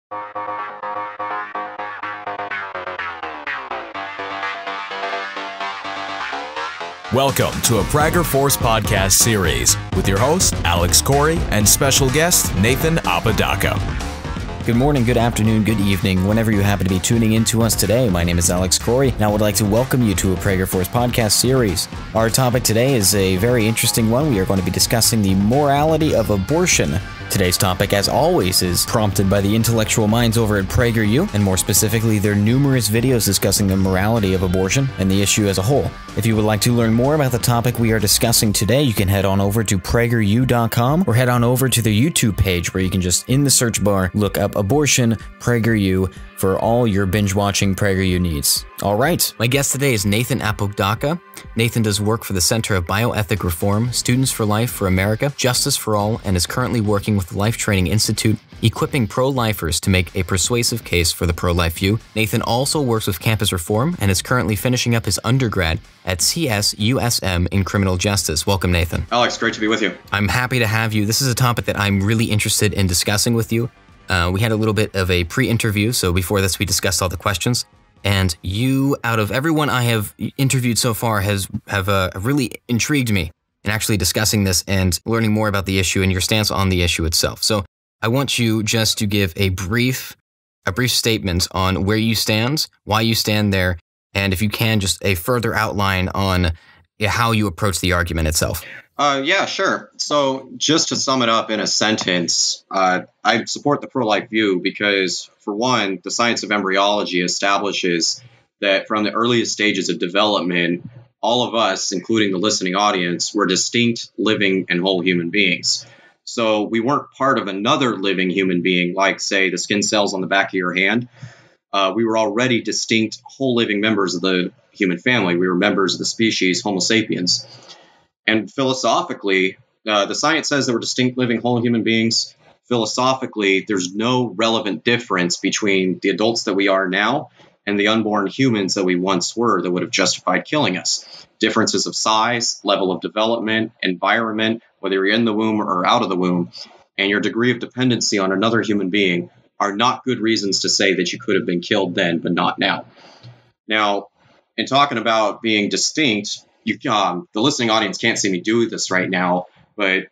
Welcome to a PragerFORCE podcast series with your host, Alex Khoury, and special guest, Nathan Apodaca. Good morning, good afternoon, good evening, whenever you happen to be tuning in to us today. My name is Alex Khoury, and I would like to welcome you to a PragerFORCE podcast series. Our topic today is a very interesting one. We are going to be discussing the morality of abortion. Today's topic, as always, is prompted by the intellectual minds over at PragerU, and more specifically, their numerous videos discussing the morality of abortion and the issue as a whole. If you would like to learn more about the topic we are discussing today, you can head on over to PragerU.com or head on over to their YouTube page where you can just, in the search bar, look up abortion PragerU for all your binge-watching PragerU needs. All right, my guest today is Nathan Apodaca. Nathan does work for the Center of Bioethic Reform, Students for Life for America, Justice for All, and is currently working with the Life Training Institute, equipping pro-lifers to make a persuasive case for the pro-life view. Nathan also works with Campus Reform and is currently finishing up his undergrad at CSUSM in criminal justice. Welcome, Nathan. Alex, great to be with you. I'm happy to have you. This is a topic that I'm really interested in discussing with you. We had a little bit of a pre-interview, so before this we discussed all the questions. And you, out of everyone I have interviewed so far, have really intrigued me in actually discussing this and learning more about the issue and your stance on the issue itself. So I want you just to give a brief statement on where you stand, why you stand there, and if you can, just a further outline on how you approach the argument itself. Yeah, sure. So just to sum it up in a sentence, I support the pro-life view because, for one, the science of embryology establishes that from the earliest stages of development, all of us, including the listening audience, were distinct, living, and whole human beings. So we weren't part of another living human being, like, say, the skin cells on the back of your hand. We were already distinct, whole living members of the human family. We were members of the species Homo sapiens. And philosophically, the science says that we're distinct, living, whole human beings. Philosophically, there's no relevant difference between the adults that we are now and the unborn humans that we once were that would have justified killing us. Differences of size, level of development, environment, whether you're in the womb or out of the womb, and your degree of dependency on another human being are not good reasons to say that you could have been killed then, but not now. Now, in talking about being distinct, the listening audience can't see me do this right now, but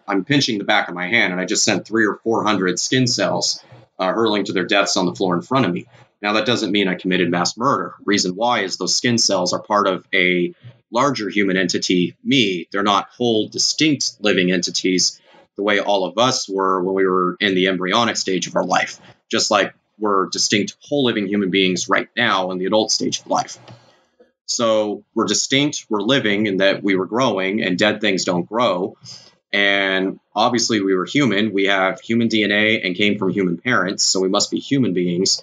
I'm pinching the back of my hand, and I just sent 300 or 400 skin cells hurling to their deaths on the floor in front of me. Now, that doesn't mean I committed mass murder. Reason why is those skin cells are part of a larger human entity, me. They're not whole, distinct living entities the way all of us were when we were in the embryonic stage of our life, just like we're distinct, whole living human beings right now in the adult stage of life. So we're distinct, we're living in that we were growing, and dead things don't grow. And obviously we were human. We have human DNA and came from human parents, so we must be human beings.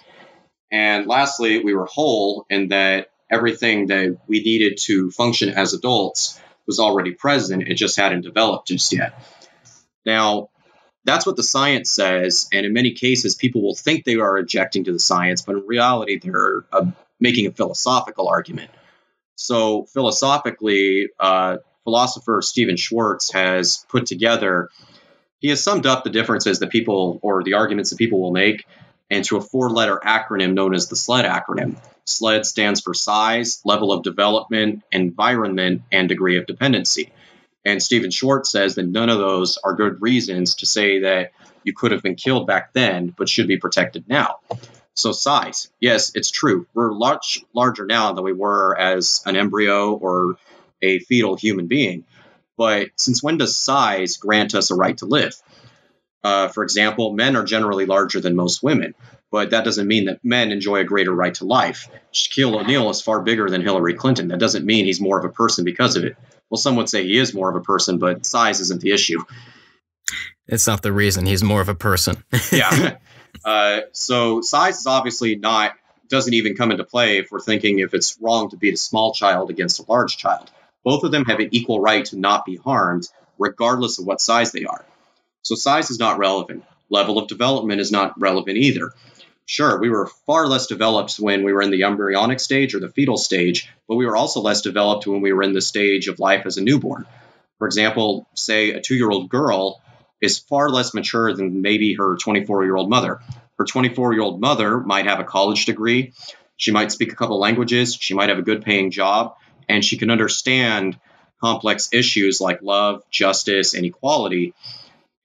And lastly, we were whole in that everything that we needed to function as adults was already present. It just hadn't developed just yet. Now, that's what the science says. And in many cases, people will think they are objecting to the science, but in reality, they're making a philosophical argument. So philosophically, philosopher Stephen Schwartz has put together, he has summed up the differences that people, or the arguments that people will make, into a 4-letter acronym known as the SLED acronym. SLED stands for size, level of development, environment, and degree of dependency. And Stephen Schwartz says that none of those are good reasons to say that you could have been killed back then, but should be protected now. So size, yes, it's true. We're much larger now than we were as an embryo or a fetal human being. But since when does size grant us a right to live? For example, men are generally larger than most women, but that doesn't mean that men enjoy a greater right to life. Shaquille O'Neal is far bigger than Hillary Clinton. That doesn't mean he's more of a person because of it. Well, some would say he is more of a person, but size isn't the issue. It's not the reason. He's more of a person. Yeah. So size is obviously doesn't even come into play if we're thinking if it's wrong to beat a small child against a large child. Both of them have an equal right to not be harmed, regardless of what size they are. So size is not relevant. Level of development is not relevant either. Sure, we were far less developed when we were in the embryonic stage or the fetal stage, but we were also less developed when we were in the stage of life as a newborn. For example, say a 2-year-old girl is far less mature than maybe her 24-year-old mother. Her 24-year-old mother might have a college degree. She might speak a couple languages. She might have a good paying job, and she can understand complex issues like love, justice, and equality.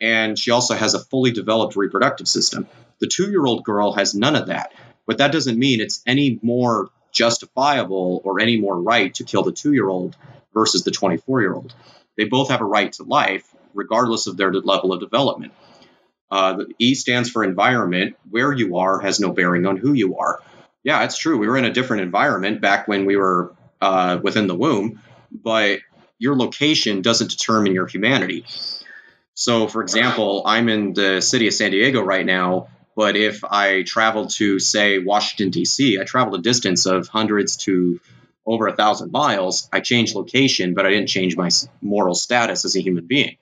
And she also has a fully developed reproductive system. The 2-year-old girl has none of that, but that doesn't mean it's any more justifiable or any more right to kill the 2-year-old versus the 24-year-old. They both have a right to life, regardless of their level of development. The E stands for environment. Where you are has no bearing on who you are. Yeah, it's true. We were in a different environment back when we were within the womb, but your location doesn't determine your humanity. So, for example, I'm in the city of San Diego right now, but if I travel to, say, Washington, D.C., I traveled a distance of hundreds to over 1,000 miles. I changed location, but I didn't change my moral status as a human being.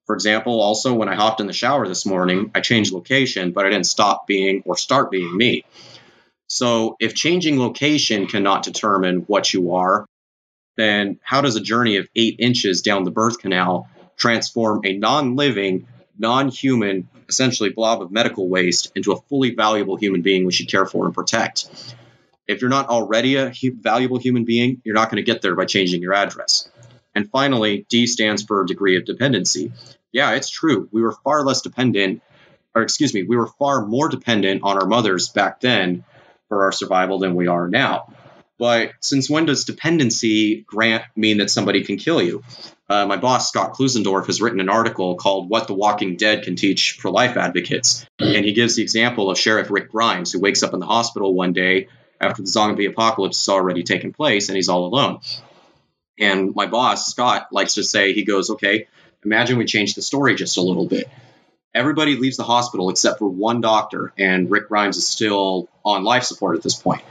For example, also, when I hopped in the shower this morning, I changed location, but I didn't stop being or start being me. So if changing location cannot determine what you are, then how does a journey of 8 inches down the birth canal transform a non-living, non-human, essentially blob of medical waste into a fully valuable human being we should care for and protect? If you're not already a valuable human being, you're not going to get there by changing your address. And finally, D stands for degree of dependency. Yeah, it's true. We were far more dependent on our mothers back then for our survival than we are now. But since when does dependency mean that somebody can kill you? My boss, Scott Klusendorf, has written an article called What the Walking Dead Can Teach Pro-Life Advocates. And he gives the example of Sheriff Rick Grimes, who wakes up in the hospital one day after the zombie apocalypse has already taken place and he's all alone. And my boss, Scott, likes to say, he goes, okay, imagine we change the story just a little bit. Everybody leaves the hospital except for one doctor, and Rick Grimes is still on life support at this point.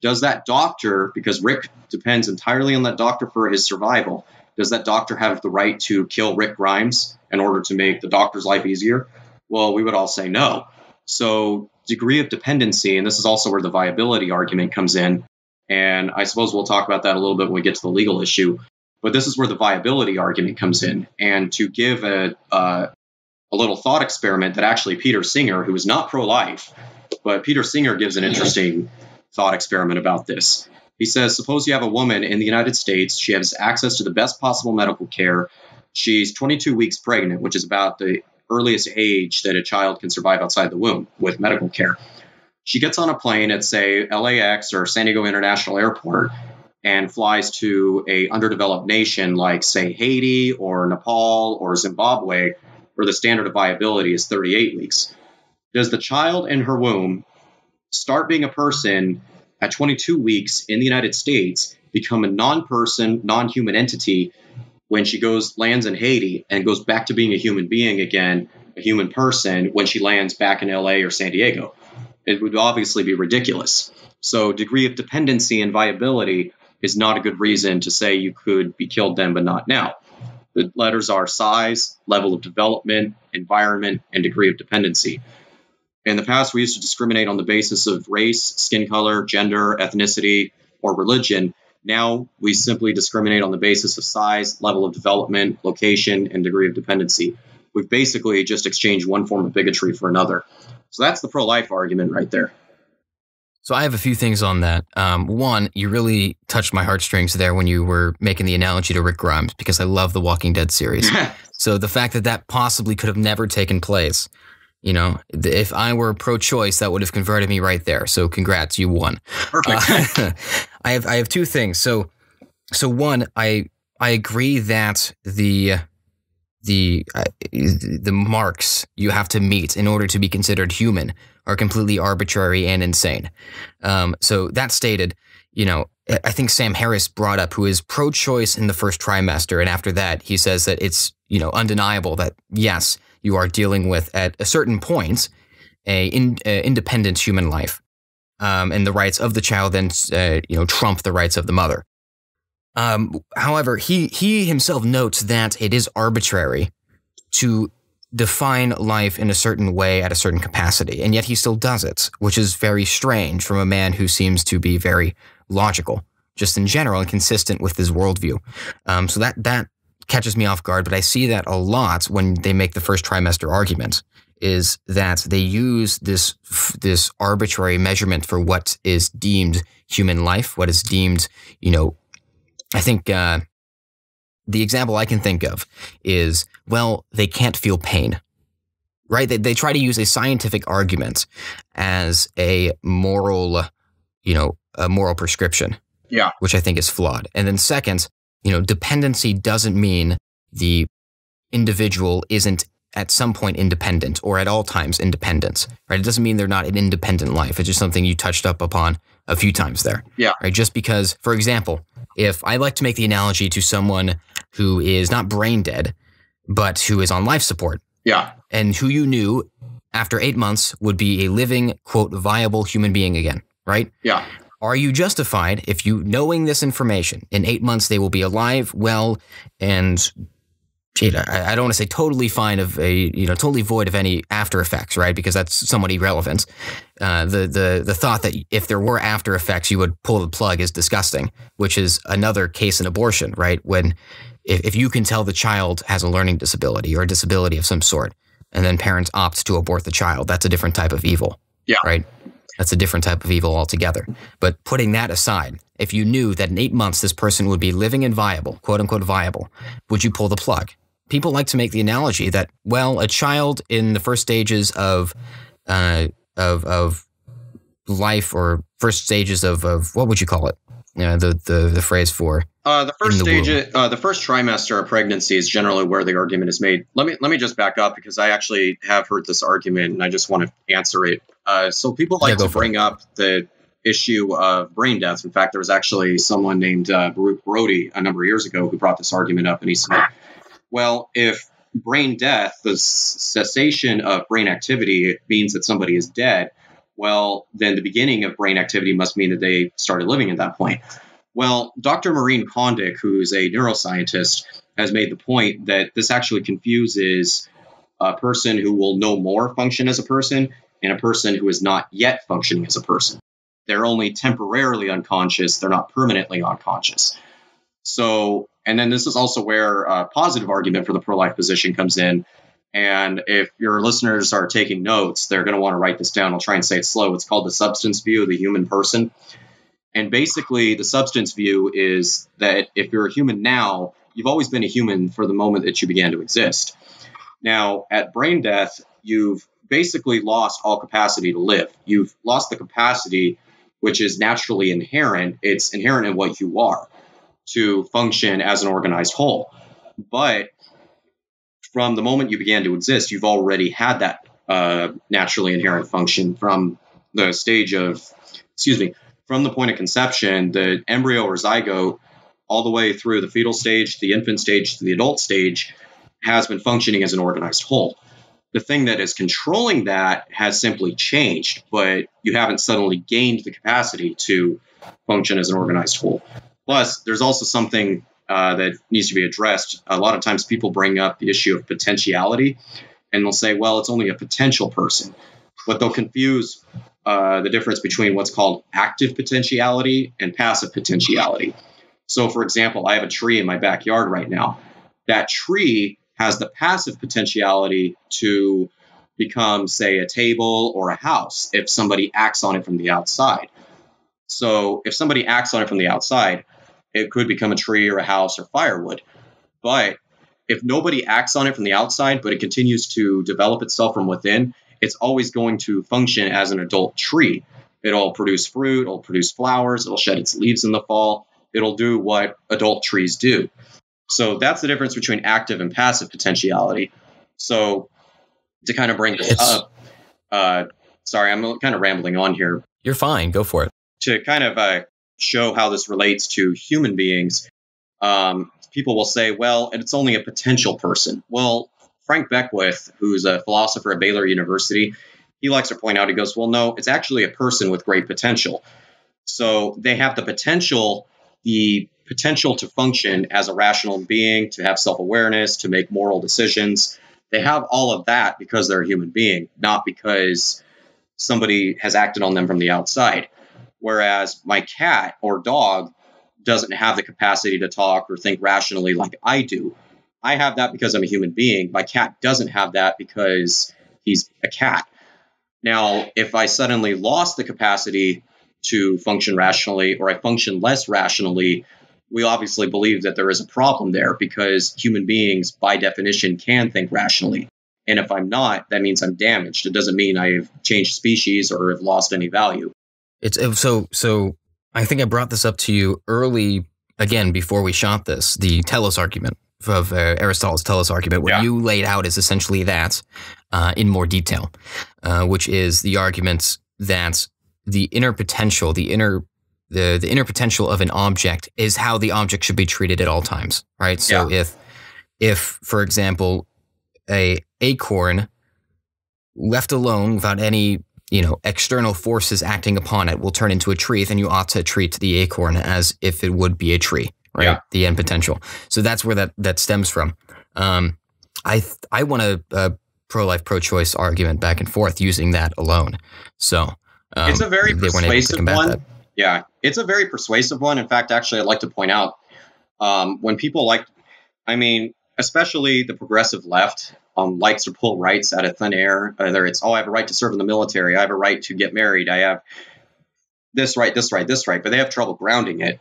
Does that doctor, because Rick depends entirely on that doctor for his survival, does that doctor have the right to kill Rick Grimes in order to make the doctor's life easier? Well, we would all say no. So degree of dependency, and this is also where the viability argument comes in, and I suppose we'll talk about that a little bit when we get to the legal issue, but this is where the viability argument comes in. And to give a little thought experiment that actually Peter Singer, who is not pro-life, but Peter Singer gives an interesting thought experiment about this. He says, suppose you have a woman in the United States. She has access to the best possible medical care. She's 22 weeks pregnant, which is about the earliest age that a child can survive outside the womb with medical care. She gets on a plane at, say, LAX or San Diego International Airport and flies to a underdeveloped nation like, say, Haiti or Nepal or Zimbabwe, where the standard of viability is 38 weeks. Does the child in her womb start being a person at 22 weeks in the United States, become a non-person, non-human entity when she lands in Haiti and goes back to being a human being again, a human person, when she lands back in LA or San Diego? It would obviously be ridiculous. So degree of dependency and viability is not a good reason to say you could be killed then, but not now. The letters are size, level of development, environment, and degree of dependency. In the past, we used to discriminate on the basis of race, skin color, gender, ethnicity, or religion. Now we simply discriminate on the basis of size, level of development, location, and degree of dependency. We've basically just exchanged one form of bigotry for another. So that's the pro-life argument right there. So I have a few things on that. One, you really touched my heartstrings there when you were making the analogy to Rick Grimes, because I love the Walking Dead series. So the fact that that possibly could have never taken place, you know, if I were pro-choice, that would have converted me right there. So congrats, you won. Perfect. I have two things. So one, I agree that the marks you have to meet in order to be considered human are completely arbitrary and insane. So that stated, you know, I think Sam Harris brought up, who is pro-choice in the first trimester, and after that he says that it's, you know, undeniable that yes, you are dealing with at a certain point a independent human life, and the rights of the child then you know, trump the rights of the mother. However, he himself notes that it is arbitrary to define life in a certain way at a certain capacity, and yet he still does it, which is very strange from a man who seems to be very logical, just in general, and consistent with his worldview. So that catches me off guard, but I see that a lot when they make the first trimester argument. is that they use this arbitrary measurement for what is deemed human life, what is deemed, I think the example I can think of is, well, they can't feel pain, right? They try to use a scientific argument as a moral prescription, which I think is flawed. And then second, dependency doesn't mean the individual isn't at some point independent or at all times independent, right? It doesn't mean they're not an independent life. It's just something you touched up upon a few times there. Yeah. Right. Just because, for example, if I like to make the analogy to someone who is not brain dead, but who is on life support. Yeah. And who you knew after 8 months would be a living, quote, viable human being again, right? Yeah. Are you justified if you, knowing this information, in 8 months they will be alive, well, and I don't want to say totally fine of totally void of any after effects, right? Because that's somewhat irrelevant. The thought that if there were after effects, you would pull the plug is disgusting, which is another case in abortion, right? When if you can tell the child has a learning disability or a disability of some sort, and then parents opt to abort the child, that's a different type of evil. Yeah. Right? That's a different type of evil altogether. But putting that aside, if you knew that in 8 months this person would be living and viable, quote unquote viable, would you pull the plug? People like to make the analogy that, well, a child in the first stages of life, or first stages of what would you call it? The phrase for the first stage, the first trimester of pregnancy is generally where the argument is made. Let me just back up, because I actually have heard this argument and I just want to answer it. So people like to bring up the issue of brain death. In fact, there was actually someone named Baruch Brody a number of years ago who brought this argument up, and he said, well, if brain death, the cessation of brain activity, means that somebody is dead, well, then the beginning of brain activity must mean that they started living at that point. Well, Dr. Maureen Kondik, who's a neuroscientist, has made the point that this actually confuses a person who will no more function as a person and a person who is not yet functioning as a person. They're only temporarily unconscious. They're not permanently unconscious. So, and then this is also where a positive argument for the pro-life position comes in. And if your listeners are taking notes, they're going to want to write this down. I'll try and say it slow. It's called the substance view of the human person. And basically, the substance view is that if you're a human now, you've always been a human for the moment that you began to exist. Now, at brain death, you've basically lost all capacity to live. You've lost the capacity, which is naturally inherent. It's inherent in what you are, to function as an organized whole. But from the moment you began to exist, you've already had that naturally inherent function from the stage of, from the point of conception, the embryo or zygote, all the way through the fetal stage, the infant stage, to the adult stage, has been functioning as an organized whole. The thing that is controlling that has simply changed, but you haven't suddenly gained the capacity to function as an organized whole. Plus, there's also something that needs to be addressed. A lot of times people bring up the issue of potentiality, and they'll say, well, it's only a potential person. But they'll confuse the difference between what's called active potentiality and passive potentiality. So, for example, I have a tree in my backyard right now. That tree has the passive potentiality to become, say, a table or a house if somebody acts on it from the outside. So if somebody acts on it from the outside, it could become a tree or a house or firewood. But if nobody acts on it from the outside, but it continues to develop itself from within, it's always going to function as an adult tree. It'll produce fruit, it'll produce flowers, it'll shed its leaves in the fall. It'll do what adult trees do. So that's the difference between active and passive potentiality. So to kind of bring this up, sorry, I'm kind of rambling on here. You're fine. Go for it. To kind of show how this relates to human beings, people will say, well, it's only a potential person. Well, Frank Beckwith, who's a philosopher at Baylor University, he likes to point out, he goes, well, no, it's actually a person with great potential. So they have the potential to function as a rational being, to have self-awareness, to make moral decisions. They have all of that because they're a human being, not because somebody has acted on them from the outside. Whereas my cat or dog doesn't have the capacity to talk or think rationally like I do. I have that because I'm a human being. My cat doesn't have that because he's a cat. Now, if I suddenly lost the capacity to function rationally, or I function less rationally, we obviously believe that there is a problem there, because human beings, by definition, can think rationally. And if I'm not, that means I'm damaged. It doesn't mean I've changed species or have lost any value. It's so I think I brought this up to you early, again, before we shot this, the telos argument of Aristotle's telos argument. What you laid out is essentially that in more detail, which is the argument that the inner potential, the inner potential of an object is how the object should be treated at all times, right? So if, for example, a acorn left alone without any, external forces acting upon it will turn into a tree, then you ought to treat the acorn as if it would be a tree, right? Yeah. The end potential. So that's where that stems from. I want a pro-life, pro-choice argument back and forth using that alone. So it's a very persuasive one. That. Yeah, it's a very persuasive one. In fact, actually, I'd like to point out when people especially the progressive left likes to pull rights out of thin air. Either it's, I have a right to serve in the military, I have a right to get married, I have this right, but they have trouble grounding it.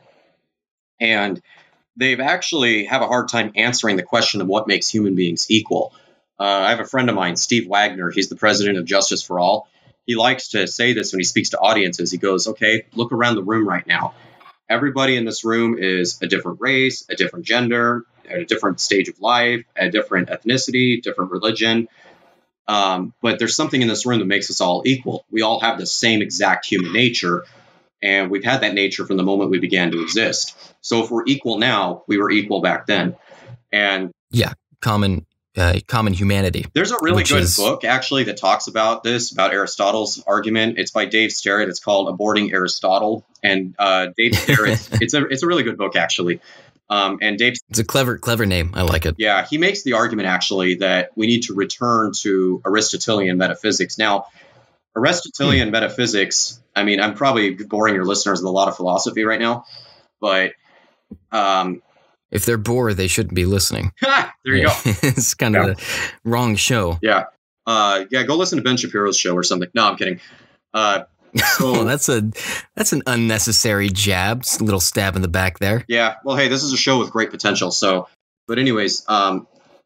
And they've actually have a hard time answering the question of what makes human beings equal. I have a friend of mine, Steve Wagner. He's the president of Justice for All. He likes to say this when he speaks to audiences. He goes, okay, look around the room right now. Everybody in this room is a different race, a different gender, at a different stage of life, a different ethnicity, different religion. But there's something in this room that makes us all equal. We all have the same exact human nature, and we've had that nature from the moment we began to exist. So if we're equal now, we were equal back then. And yeah, common humanity. There's a really good book, actually, that talks about this, about Aristotle's argument. It's by Dave Sterrett. It's called Aborting Aristotle. And Dave Sterrett, it's a really good book, actually. And Dave, it's a clever name. I like it. Yeah, he makes the argument, actually, that we need to return to Aristotelian metaphysics. Now, Aristotelian metaphysics, I'm probably boring your listeners with a lot of philosophy right now, but if they're bored, they shouldn't be listening. There you go. It's kind of the wrong show. Yeah. Go listen to Ben Shapiro's show or something. No, I'm kidding. So that's an unnecessary jab. It's a little stab in the back there. Yeah. Well, hey, this is a show with great potential. So, but anyways,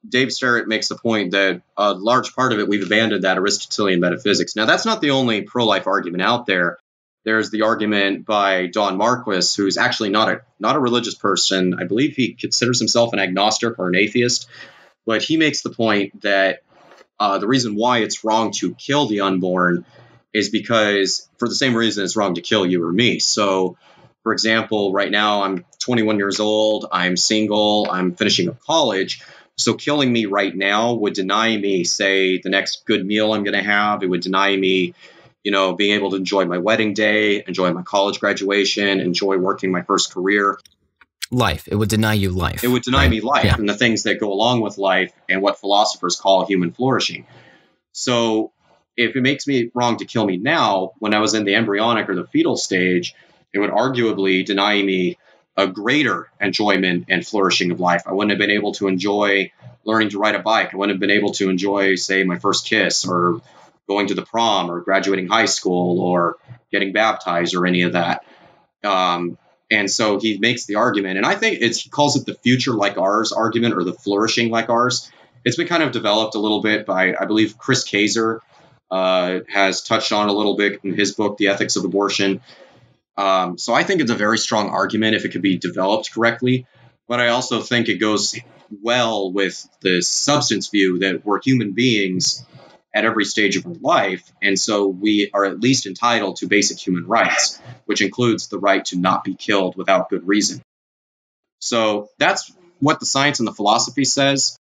Dave Sterrett makes the point that a large part of it, we've abandoned that Aristotelian metaphysics. Now, that's not the only pro-life argument out there. There's the argument by Don Marquis, who's actually not a religious person. I believe he considers himself an agnostic or an atheist. But he makes the point that the reason why it's wrong to kill the unborn is because for the same reason it's wrong to kill you or me. So, for example, right now I'm 21 years old. I'm single. I'm finishing up college. So killing me right now would deny me, say, the next good meal I'm going to have. It would deny me, being able to enjoy my wedding day, enjoy my college graduation, enjoy working my first career. Life. It would deny you life. It would deny me life and the things that go along with life and what philosophers call human flourishing. So if it makes me wrong to kill me now, when I was in the embryonic or the fetal stage, it would arguably deny me a greater enjoyment and flourishing of life. I wouldn't have been able to enjoy learning to ride a bike. I wouldn't have been able to enjoy, say, my first kiss or going to the prom or graduating high school or getting baptized or any of that. And so he makes the argument, and I think he calls it the future like ours argument, or the flourishing like ours. It's been kind of developed a little bit by, I believe, Chris Kaiser has touched on a little bit in his book, The Ethics of Abortion. So I think it's a very strong argument if it could be developed correctly. But I also think it goes well with the substance view that we're human beings at every stage of our life. And so we are at least entitled to basic human rights, which includes the right to not be killed without good reason. So that's what the science and the philosophy says.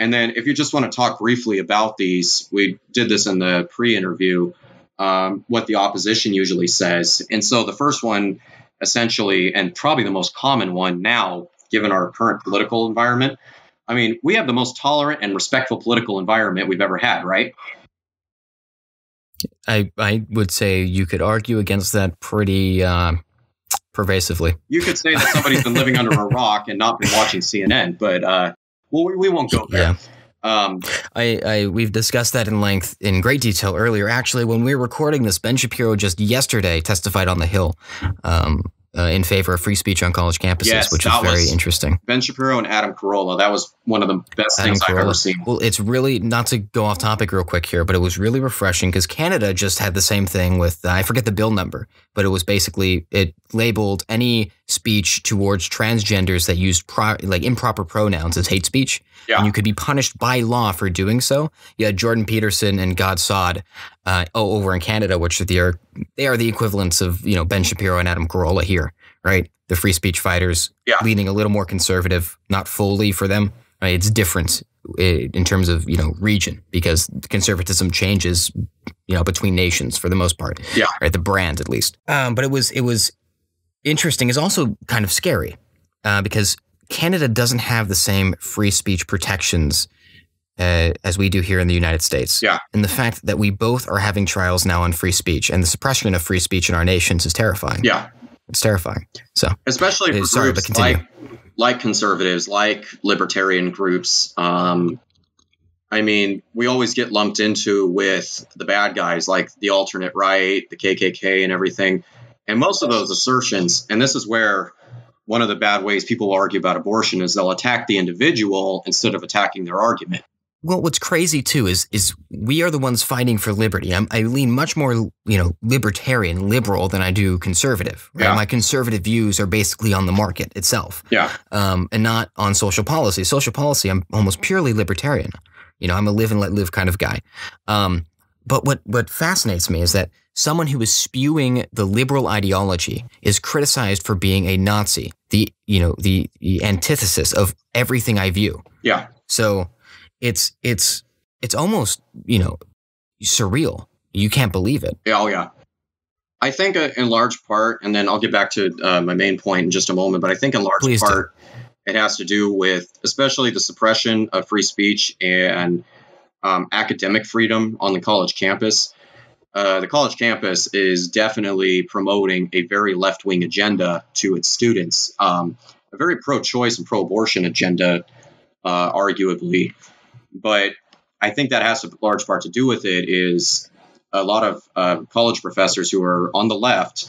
And then if you just want to talk briefly about these, we did this in the pre-interview, what the opposition usually says. And so the first one, essentially, and probably the most common one now, given our current political environment, we have the most tolerant and respectful political environment we've ever had, right? I would say you could argue against that pretty pervasively. You could say that somebody's been living under a rock and not been watching CNN, but we won't go there. We've discussed that in length, in great detail earlier. Actually, when we were recording this, Ben Shapiro just yesterday testified on the Hill in favor of free speech on college campuses, which is very interesting. Ben Shapiro and Adam Carolla. That was one of the best things I've ever seen. Well, it's really, not to go off topic real quick here, but it was really refreshing because Canada just had the same thing with, I forget the bill number, but it was basically, it labeled any speech towards transgenders that used improper pronouns as hate speech. Yeah. And you could be punished by law for doing so. You had Jordan Peterson and God Sod over in Canada, which they are the equivalents of, Ben Shapiro and Adam Carolla here, right? The free speech fighters leaning a little more conservative, not fully for them. Right? It's different in terms of, region, because conservatism changes, between nations for the most part. Yeah. Right. The brand, at least. But it was interesting. It's also kind of scary because Canada doesn't have the same free speech protections as we do here in the United States. Yeah. And the fact that we both are having trials now on free speech and the suppression of free speech in our nations is terrifying. Yeah. It's terrifying. So, especially for groups like conservatives, like libertarian groups. I mean, we always get lumped into with the bad guys, like the alternate right, the KKK and everything. And most of those assertions, and this is where one of the bad ways people argue about abortion is they'll attack the individual instead of attacking their argument. Well, what's crazy, too, is we are the ones fighting for liberty. I lean much more, libertarian, liberal than I do conservative. Right? Yeah. My conservative views are basically on the market itself. Yeah. And not on social policy. Social policy, I'm almost purely libertarian. I'm a live and let live kind of guy. But what fascinates me is that someone who is spewing the liberal ideology is criticized for being a Nazi, the antithesis of everything I view. Yeah. So it's almost, surreal. You can't believe it. Oh, yeah. I think in large part, and then I'll get back to my main point in just a moment, but I think in large part, it has to do with especially the suppression of free speech and academic freedom on the college campus. The college campus is definitely promoting a very left-wing agenda to its students, a very pro-choice and pro-abortion agenda, arguably. But I think that has a large part to do with it is a lot of college professors who are on the left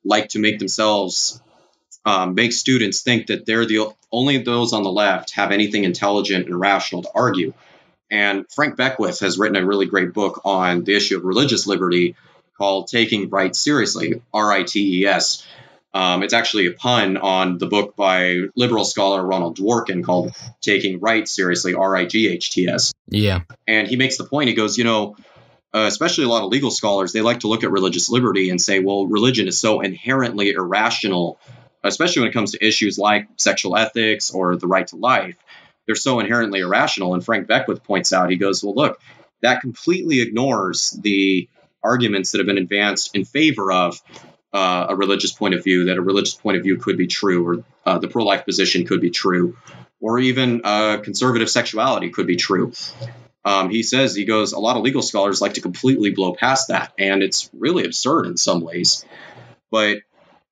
like to make themselves make students think that they're only those on the left have anything intelligent and rational to argue. And Frank Beckwith has written a really great book on the issue of religious liberty called Taking Right Seriously, RITES. It's actually a pun on the book by liberal scholar Ronald Dworkin called Taking Right Seriously, RIGHTS. Yeah. And he makes the point, he goes, especially a lot of legal scholars, they like to look at religious liberty and say, well, religion is so inherently irrational, especially when it comes to issues like sexual ethics or the right to life. They're so inherently irrational. And Frank Beckwith points out, he goes, well, look, that completely ignores the arguments that have been advanced in favor of a religious point of view, that a religious point of view could be true, or the pro-life position could be true, or even conservative sexuality could be true. He goes, a lot of legal scholars like to completely blow past that. And it's really absurd in some ways. But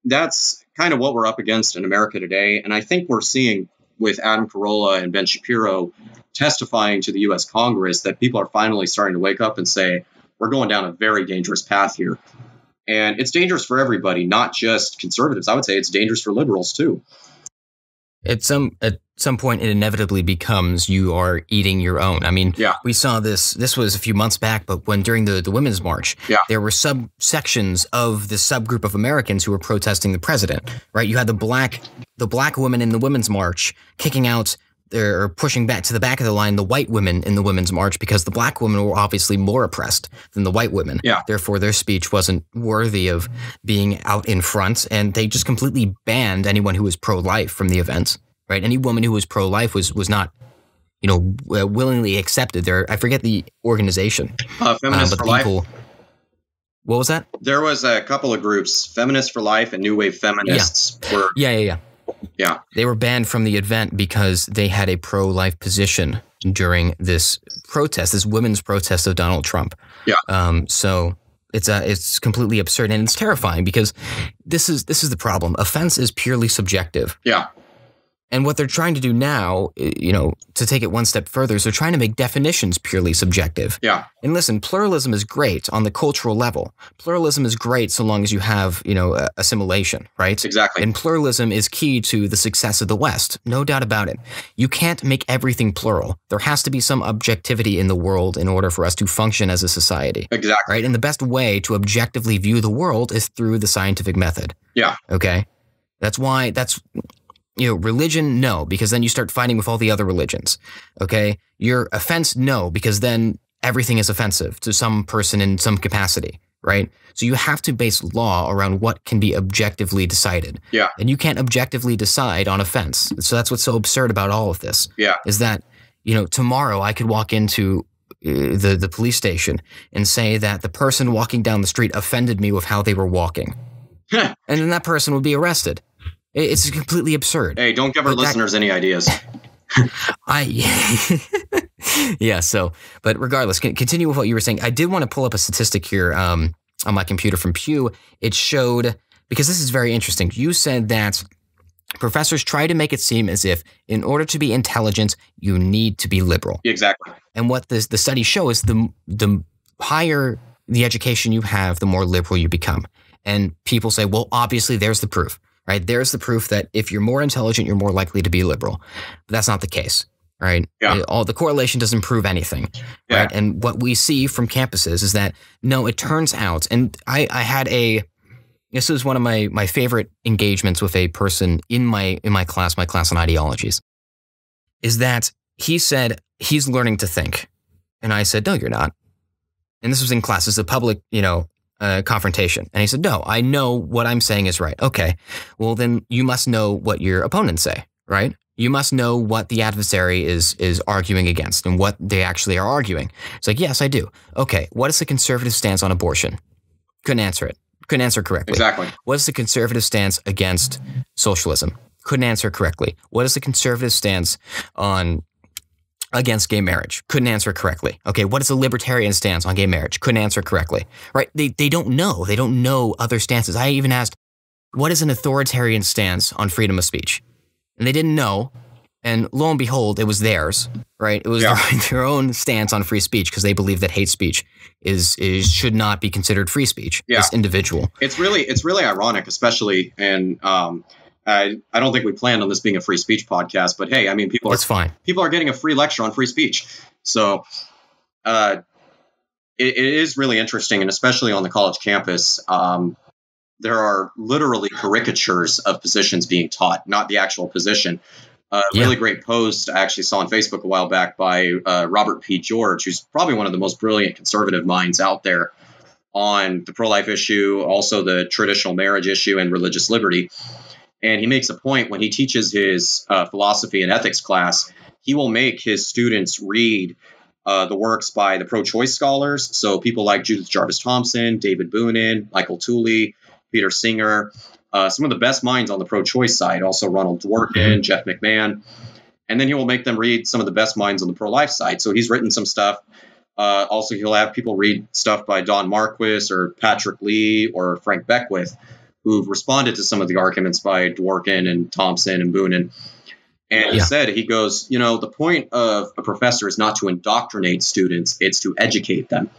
that's kind of what we're up against in America today. And I think we're seeing with Adam Carolla and Ben Shapiro testifying to the U.S. Congress that people are finally starting to wake up and say, we're going down a very dangerous path here. And it's dangerous for everybody, not just conservatives. I would say it's dangerous for liberals, too. At some point, it inevitably becomes you are eating your own. I mean, we saw this was a few months back, but when during the Women's March, there were subsections of the subgroup of Americans who were protesting the president, right? You had the black women in the Women's March kicking out or pushing back to the back of the line the white women in the Women's March because the black women were obviously more oppressed than the white women. Yeah. Therefore, their speech wasn't worthy of being out in front, and they just completely banned anyone who was pro-life from the event. Right? Any woman who was pro-life was not, willingly accepted. I forget the organization. Feminists for Life. What was that? There was a couple of groups, Feminists for Life and New Wave Feminists. Yeah. They were banned from the event because they had a pro-life position during this protest, this women's protest of Donald Trump. Yeah. So it's completely absurd, and it's terrifying because this is the problem. Offense is purely subjective. Yeah. And what they're trying to do now, to take it one step further, is they're trying to make definitions purely subjective. Yeah. And listen, pluralism is great on the cultural level. Pluralism is great so long as you have, assimilation, right? Exactly. And pluralism is key to the success of the West. No doubt about it. You can't make everything plural. There has to be some objectivity in the world in order for us to function as a society. Exactly. Right? And the best way to objectively view the world is through the scientific method. Yeah. Okay? Religion, no, because then you start fighting with all the other religions, okay? Your offense, no, because then everything is offensive to some person in some capacity, right? So you have to base law around what can be objectively decided. Yeah. And you can't objectively decide on offense. So that's what's so absurd about all of this. Yeah. Is that, tomorrow I could walk into the police station and say that the person walking down the street offended me with how they were walking. And then that person would be arrested. It's completely absurd. Hey, don't give our listeners any ideas. But regardless, continue with what you were saying. I did want to pull up a statistic here on my computer from Pew. It showed, because this is very interesting, you said that professors try to make it seem as if in order to be intelligent, you need to be liberal. Exactly. And what the studies show is the higher the education you have, the more liberal you become. And people say, well, obviously there's the proof. Right? There's the proof that if you're more intelligent, you're more likely to be liberal. But that's not the case, right? Yeah. All the correlation doesn't prove anything, right? And what we see from campuses is that, no, it turns out, and I had this was one of my favorite engagements with a person in my class on ideologies, is that he said he's learning to think. And I said, no, you're not. And this was in class. This is a public, confrontation. And he said, no, I know what I'm saying is right. Okay, well, then you must know what your opponents say, right? You must know what the adversary is arguing against and what they actually are arguing. It's like, yes, I do. Okay, what is the conservative stance on abortion? Couldn't answer it. Couldn't answer correctly. Exactly. What is the conservative stance against socialism? Couldn't answer correctly. What is the conservative stance against gay marriage? Couldn't answer correctly. Okay, what is the libertarian stance on gay marriage? Couldn't answer correctly. Right? They don't know. They don't know other stances. I even asked, what is an authoritarian stance on freedom of speech? And they didn't know. And lo and behold, it was theirs. Right? It was their own stance on free speech because they believe that hate speech should not be considered free speech. Yeah. It's individual. It's really ironic, especially, and I don't think we planned on this being a free speech podcast, but hey, I mean, people are getting a free lecture on free speech. So it is really interesting. And especially on the college campus, there are literally caricatures of positions being taught, not the actual position. Really great post I actually saw on Facebook a while back by Robert P. George, who's probably one of the most brilliant conservative minds out there on the pro-life issue, also the traditional marriage issue and religious liberty. And he makes a point when he teaches his philosophy and ethics class, he will make his students read the works by the pro-choice scholars. So people like Judith Jarvis Thompson, David Boonin, Michael Tooley, Peter Singer, some of the best minds on the pro-choice side, also Ronald Dworkin, Jeff McMahon. And then he will make them read some of the best minds on the pro-life side. So he's written some stuff. Also, he'll have people read stuff by Don Marquis or Patrick Lee or Frank Beckwith, who've responded to some of the arguments by Dworkin and Thompson and Boonin. And he goes, the point of a professor is not to indoctrinate students, it's to educate them.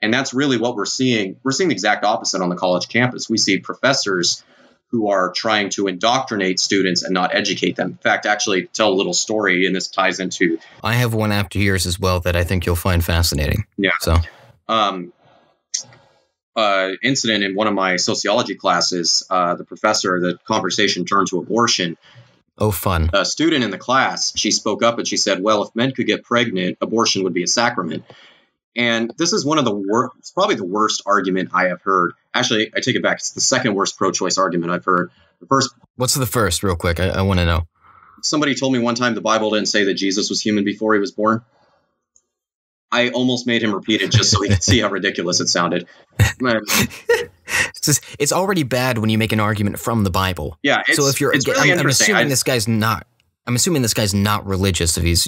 And that's really what we're seeing. We're seeing the exact opposite on the college campus. We see professors who are trying to indoctrinate students and not educate them. In fact, actually tell a little story, and this ties into... I have one after yours as well that I think you'll find fascinating. Yeah. So, incident in one of my sociology classes, the conversation turned to abortion. Oh, fun. A student in the class, she spoke up and she said, well, if men could get pregnant, abortion would be a sacrament. And this is one of the worst, it's probably the worst argument I have heard. Actually, I take it back. It's the second worst pro-choice argument I've heard. The first. What's the first, real quick? I want to know. Somebody told me one time the Bible didn't say that Jesus was human before he was born. I almost made him repeat it just so he could see how ridiculous it sounded. It's already bad when you make an argument from the Bible. Yeah. So if you're, it's really I'm assuming this guy's not. I'm assuming this guy's not religious if he's,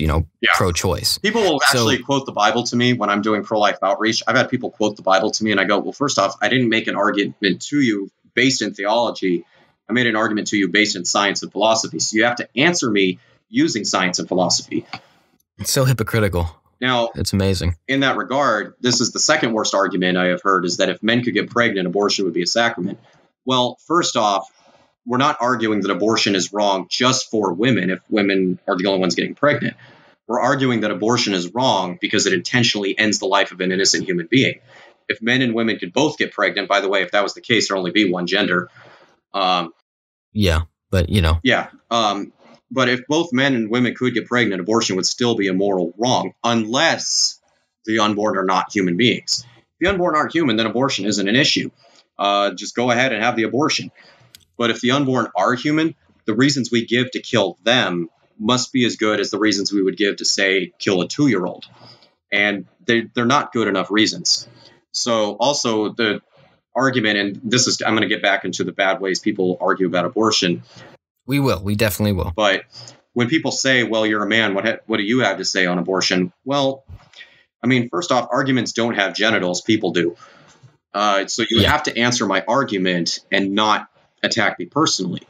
pro-choice. People will actually quote the Bible to me when I'm doing pro-life outreach. I've had people quote the Bible to me and I go, well, first off, I didn't make an argument to you based in theology. I made an argument to you based in science and philosophy. So you have to answer me using science and philosophy. It's so hypocritical. Now, it's amazing. In that regard, this is the second worst argument I have heard, is that if men could get pregnant, abortion would be a sacrament. Well, first off, we're not arguing that abortion is wrong just for women if women are the only ones getting pregnant. We're arguing that abortion is wrong because it intentionally ends the life of an innocent human being. If men and women could both get pregnant, by the way, if that was the case, there'd only be one gender. Yeah, but you know. Yeah. But if both men and women could get pregnant, abortion would still be a moral wrong, unless the unborn are not human beings. If the unborn aren't human, then abortion isn't an issue. Just go ahead and have the abortion. But if the unborn are human, the reasons we give to kill them must be as good as the reasons we would give to, say, kill a 2-year-old. And they're not good enough reasons. So also the argument, and this is, I'm going to get back into the bad ways people argue about abortion. We will. We definitely will. But when people say, well, you're a man, what do you have to say on abortion? Well, I mean, first off, arguments don't have genitals. People do. So you have to answer my argument and not attack me personally.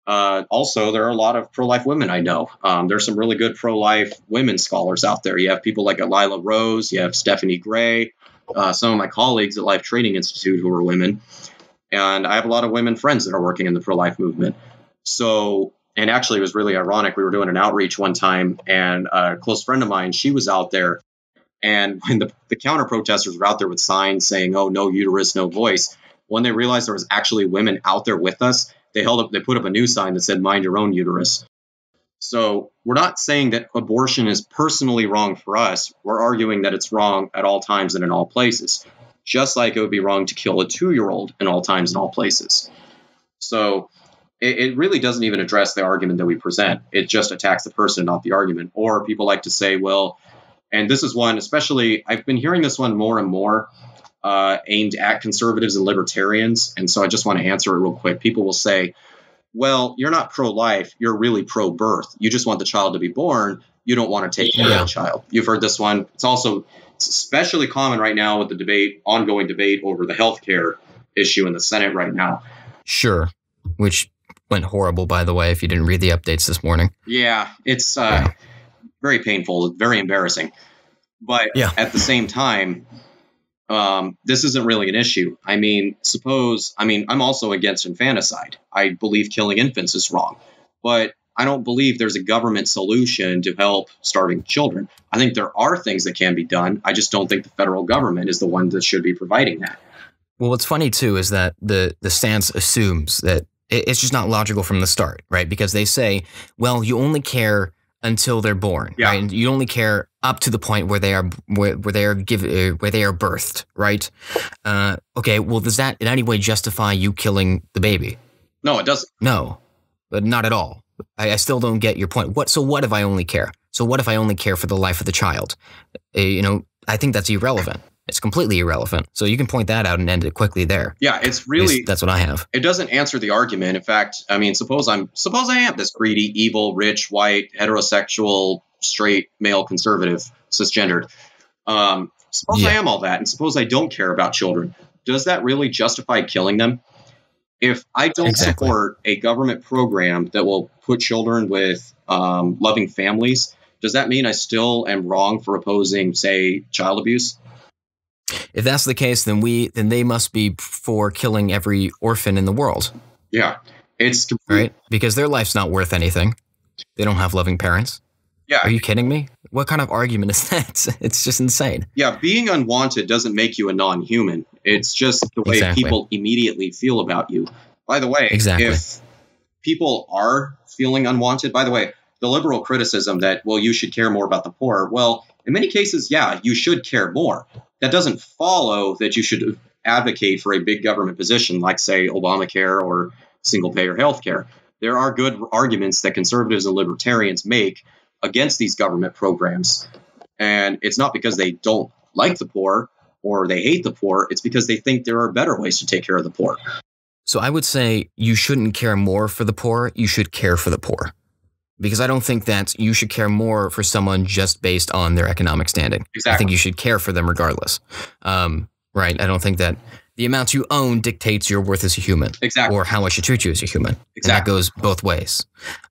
Also, there are a lot of pro-life women I know. There's some really good pro-life women scholars out there. You have people like Lila Rose. You have Stephanie Gray. Some of my colleagues at Life Training Institute who are women. And I have a lot of women friends that are working in the pro-life movement. So, and actually it was really ironic. We were doing an outreach one time, and a close friend of mine, she was out there. And when the counter protesters were out there with signs saying, oh, no uterus, no voice, when they realized there was actually women out there with us, they put up a new sign that said, mind your own uterus. So we're not saying that abortion is personally wrong for us. We're arguing that it's wrong at all times and in all places, just like it would be wrong to kill a 2-year-old in all times and all places. So it really doesn't even address the argument that we present. It just attacks the person, not the argument. Or people like to say, well, and this is one, especially, I've been hearing this one more and more, aimed at conservatives and libertarians. And so I just want to answer it real quick. People will say, well, you're not pro-life. You're really pro-birth. You just want the child to be born. You don't want to take care of the child. You've heard this one. It's especially common right now with the ongoing debate over the healthcare issue in the Senate right now. Sure. Which went horrible, by the way, if you didn't read the updates this morning. Yeah, it's very painful, very embarrassing. But at the same time, this isn't really an issue. I mean, I'm also against infanticide. I believe killing infants is wrong, but I don't believe there's a government solution to help starving children. I think there are things that can be done. I just don't think the federal government is the one that should be providing that. Well, what's funny, too, is that the stance assumes that it's just not logical from the start, right? Because they say, well, you only care until they're born, right? And you only care up to the point where they are birthed, right? Okay, well, does that in any way justify you killing the baby? No, it doesn't. No, but not at all. I still don't get your point. So what if I only care? So what if I only care for the life of the child? I think that's irrelevant. It's completely irrelevant. So you can point that out and end it quickly there. Yeah, it's really, that's what I have. It doesn't answer the argument. In fact, I mean, suppose I am this greedy, evil, rich, white, heterosexual, straight, male, conservative, cisgendered. Suppose I am all that, and suppose I don't care about children. Does that really justify killing them? If I don't support a government program that will put children with loving families, does that mean I still am wrong for opposing, say, child abuse? If that's the case, then they must be for killing every orphan in the world. Yeah, it's right, because their life's not worth anything. They don't have loving parents. Yeah, are you kidding me? What kind of argument is that? It's just insane. Yeah, being unwanted doesn't make you a non-human. It's just the way people immediately feel about you. By the way, if people are feeling unwanted, by the way, the liberal criticism that, well, you should care more about the poor. Well, in many cases, yeah, you should care more. That doesn't follow that you should advocate for a big government position like, say, Obamacare or single-payer health care. There are good arguments that conservatives and libertarians make against these government programs. And it's not because they don't like the poor or they hate the poor. It's because they think there are better ways to take care of the poor. So I would say you shouldn't care more for the poor. You should care for the poor. Because I don't think that you should care more for someone just based on their economic standing. Exactly. I think you should care for them regardless. Right? I don't think that the amount you own dictates your worth as a human. Exactly. Or how I should treat you as a human. Exactly. And that goes both ways.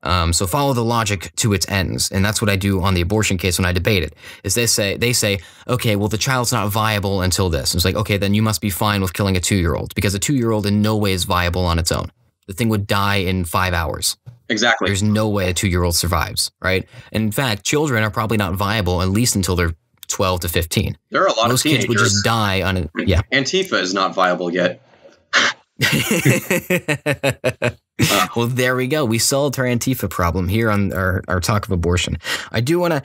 So follow the logic to its ends. And that's what I do on the abortion case when I debate it, is they say, okay, well, the child's not viable until this. And it's like, okay, then you must be fine with killing a 2-year-old, because a 2-year-old in no way is viable on its own. The thing would die in 5 hours. Exactly. There's no way a 2-year-old survives, right? And in fact, children are probably not viable at least until they're 12 to 15. There are a lot Most of teenagers. kids would just die on it. Yeah. Antifa is not viable yet. Well, there we go. We solved our Antifa problem here on our talk of abortion. I do want to,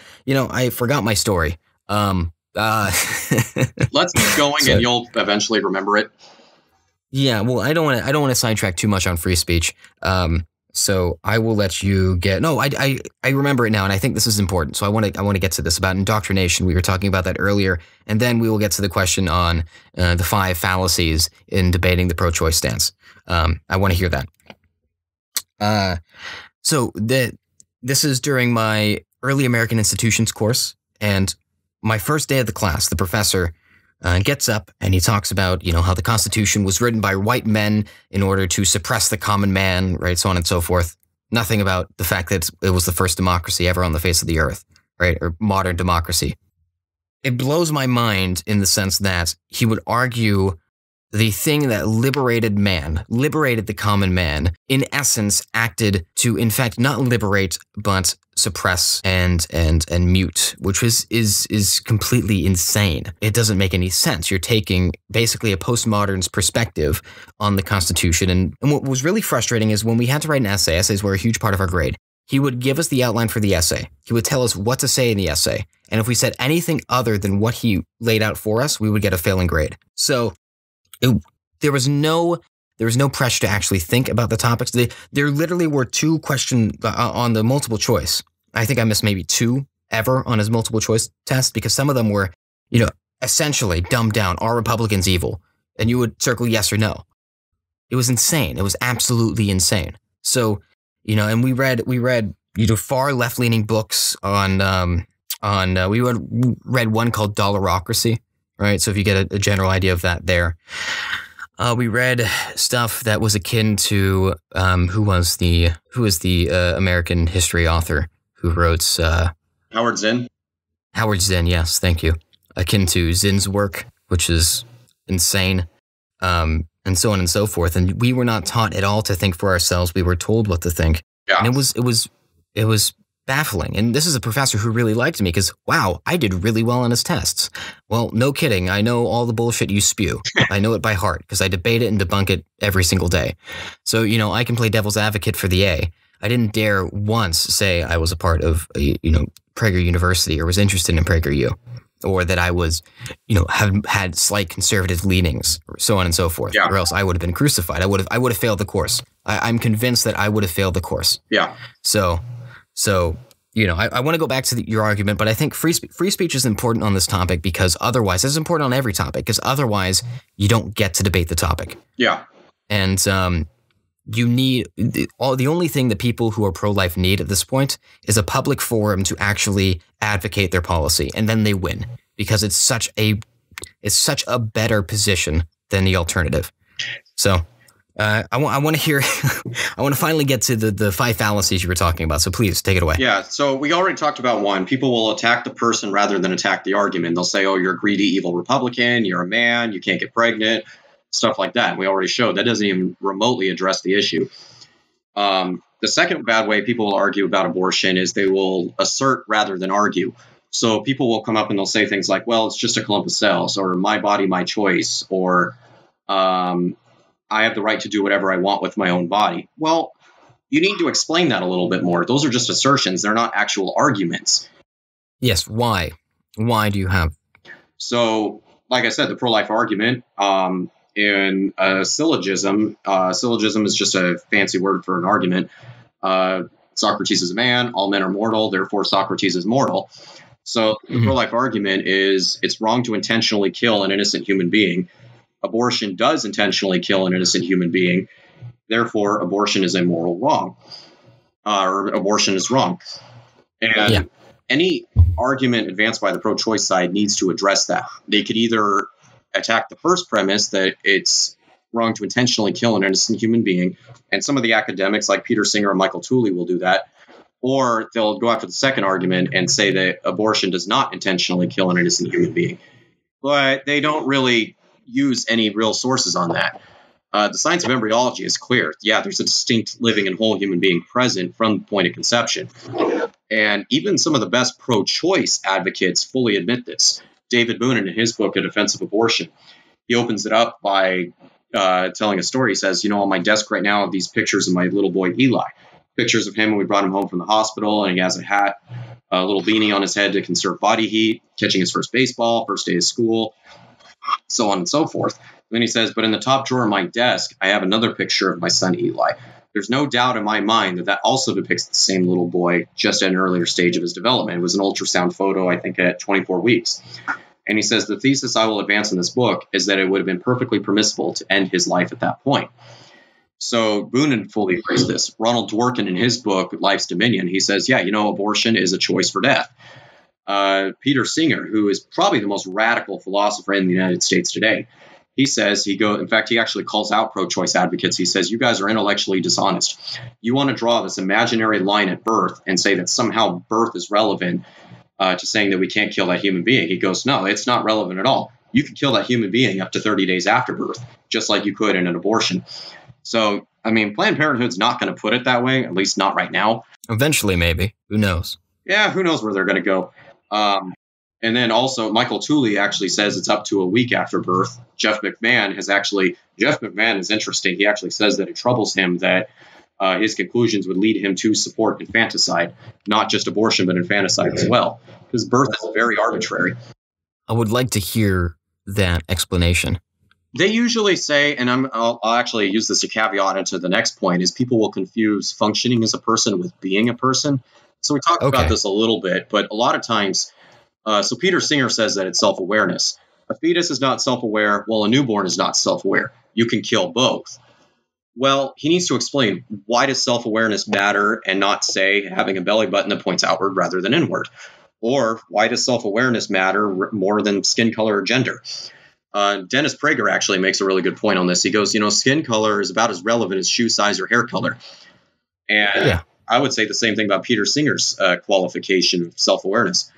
I forgot my story. Let's keep going and you'll eventually remember it. Yeah, well, I don't want to sidetrack too much on free speech. So I will let you get. No, I remember it now, and I think this is important. So I want to get to this about indoctrination. We were talking about that earlier, and then we will get to the question on the 5 fallacies in debating the pro-choice stance. I want to hear that. So this is during my early American institutions course, and my first day of the class, the professor gets up and he talks about, how the Constitution was written by white men in order to suppress the common man, right? So on and so forth. Nothing about the fact that it was the first democracy ever on the face of the earth, right? Or modern democracy. It blows my mind in the sense that he would argue the thing that liberated the common man, in essence acted to, in fact, not liberate, but suppress and mute, which is completely insane. It doesn't make any sense. You're taking basically a postmodern's perspective on the Constitution. And what was really frustrating is when we had to write an essay, essays were a huge part of our grade. He would give us the outline for the essay. He would tell us what to say in the essay. And if we said anything other than what he laid out for us, we would get a failing grade. So there was no pressure to actually think about the topics. There literally were 2 questions on the multiple choice. I think I missed maybe 2 ever on his multiple choice test, because some of them were, essentially dumbed down. Are Republicans evil? And you would circle yes or no. It was insane. It was absolutely insane. So, and we read far left-leaning books on we read one called Dollarocracy. Right, so if you get a general idea of that there. We read stuff that was akin to who was the American history author who wrote Howard Zinn. Howard Zinn, yes, thank you. Akin to Zinn's work, which is insane, and so on and so forth. And we were not taught at all to think for ourselves. We were told what to think, and it was baffling. And this is a professor who really liked me because, wow, I did really well on his tests. Well, no kidding. I know all the bullshit you spew. I know it by heart because I debate it and debunk it every single day. So, I can play devil's advocate for the A. I didn't dare once say I was a part of, Prager University or was interested in PragerU, or that I was, have had slight conservative leanings, or so on and so forth, or else I would have been crucified. I would have failed the course. I'm convinced that I would have failed the course. Yeah. So, I want to go back to your argument, but I think free speech is important on this topic because otherwise, it's important on every topic, because otherwise you don't get to debate the topic. Yeah. And you need the only thing that people who are pro-life need at this point is a public forum to actually advocate their policy, and then they win because it's such a better position than the alternative. So. I want to hear. I want to finally get to the 5 fallacies you were talking about. So please take it away. Yeah. So we already talked about one. People will attack the person rather than attack the argument. They'll say, "Oh, you're a greedy, evil Republican. You're a man. You can't get pregnant." Stuff like that. We already showed that doesn't even remotely address the issue. The second bad way people will argue about abortion is they will assert rather than argue. So people will come up and they'll say things like, "Well, it's just a clump of cells," or "My body, my choice," or I have the right to do whatever I want with my own body. Well, you need to explain that a little bit more. Those are just assertions. They're not actual arguments. Yes. Why? Why do you have? So, like I said, the pro-life argument in a syllogism is just a fancy word for an argument. Socrates is a man. All men are mortal. Therefore, Socrates is mortal. So the pro-life argument is it's wrong to intentionally kill an innocent human being. Abortion does intentionally kill an innocent human being. Therefore, abortion is a moral wrong, or abortion is wrong. And any argument advanced by the pro-choice side needs to address that. They could either attack the first premise that it's wrong to intentionally kill an innocent human being. And some of the academics like Peter Singer and Michael Tooley will do that. Or they'll go after the second argument and say that abortion does not intentionally kill an innocent human being. But they don't really use any real sources on that. The science of embryology is clear. Yeah, there's a distinct living and whole human being present from the point of conception. And even some of the best pro-choice advocates fully admit this. David Boone, in his book, A Defense of Abortion, he opens it up by telling a story. He says, on my desk right now are these pictures of my little boy Eli. Pictures of him when we brought him home from the hospital, and he has a hat, a little beanie on his head to conserve body heat, catching his first baseball, first day of school, so on and so forth. Then he says, but in the top drawer of my desk, I have another picture of my son Eli. There's no doubt in my mind that also depicts the same little boy, just at an earlier stage of his development. It was an ultrasound photo, I think, at 24 weeks. And he says, the thesis I will advance in this book is that it would have been perfectly permissible to end his life at that point. So Boone fully agrees this. Ronald Dworkin, in his book, Life's Dominion, he says, abortion is a choice for death. Peter Singer, who is probably the most radical philosopher in the United States today, he says, he actually calls out pro-choice advocates. He says, you guys are intellectually dishonest. You want to draw this imaginary line at birth and say that somehow birth is relevant to saying that we can't kill that human being. He goes, no, it's not relevant at all. You can kill that human being up to 30 days after birth, just like you could in an abortion. So, Planned Parenthood's not going to put it that way, at least not right now. Eventually, maybe. Who knows? Yeah, who knows where they're going to go. And then also, Michael Tooley actually says it's up to a week after birth. Jeff McMahon is interesting. He actually says that it troubles him that his conclusions would lead him to support infanticide, not just abortion, but infanticide as well, because birth is very arbitrary. I would like to hear that explanation. They usually say, and I'll actually use this to caveat into the next point, is people will confuse functioning as a person with being a person. So we talked about this a little bit, but a lot of times, so Peter Singer says that it's self-awareness. A fetus is not self-aware, while a newborn is not self-aware. You can kill both. Well, he needs to explain, why does self-awareness matter and not, say, having a belly button that points outward rather than inward? Or why does self-awareness matter more than skin color or gender? Dennis Prager actually makes a really good point on this. He goes, skin color is about as relevant as shoe size or hair color. And I would say the same thing about Peter Singer's qualification of self-awareness.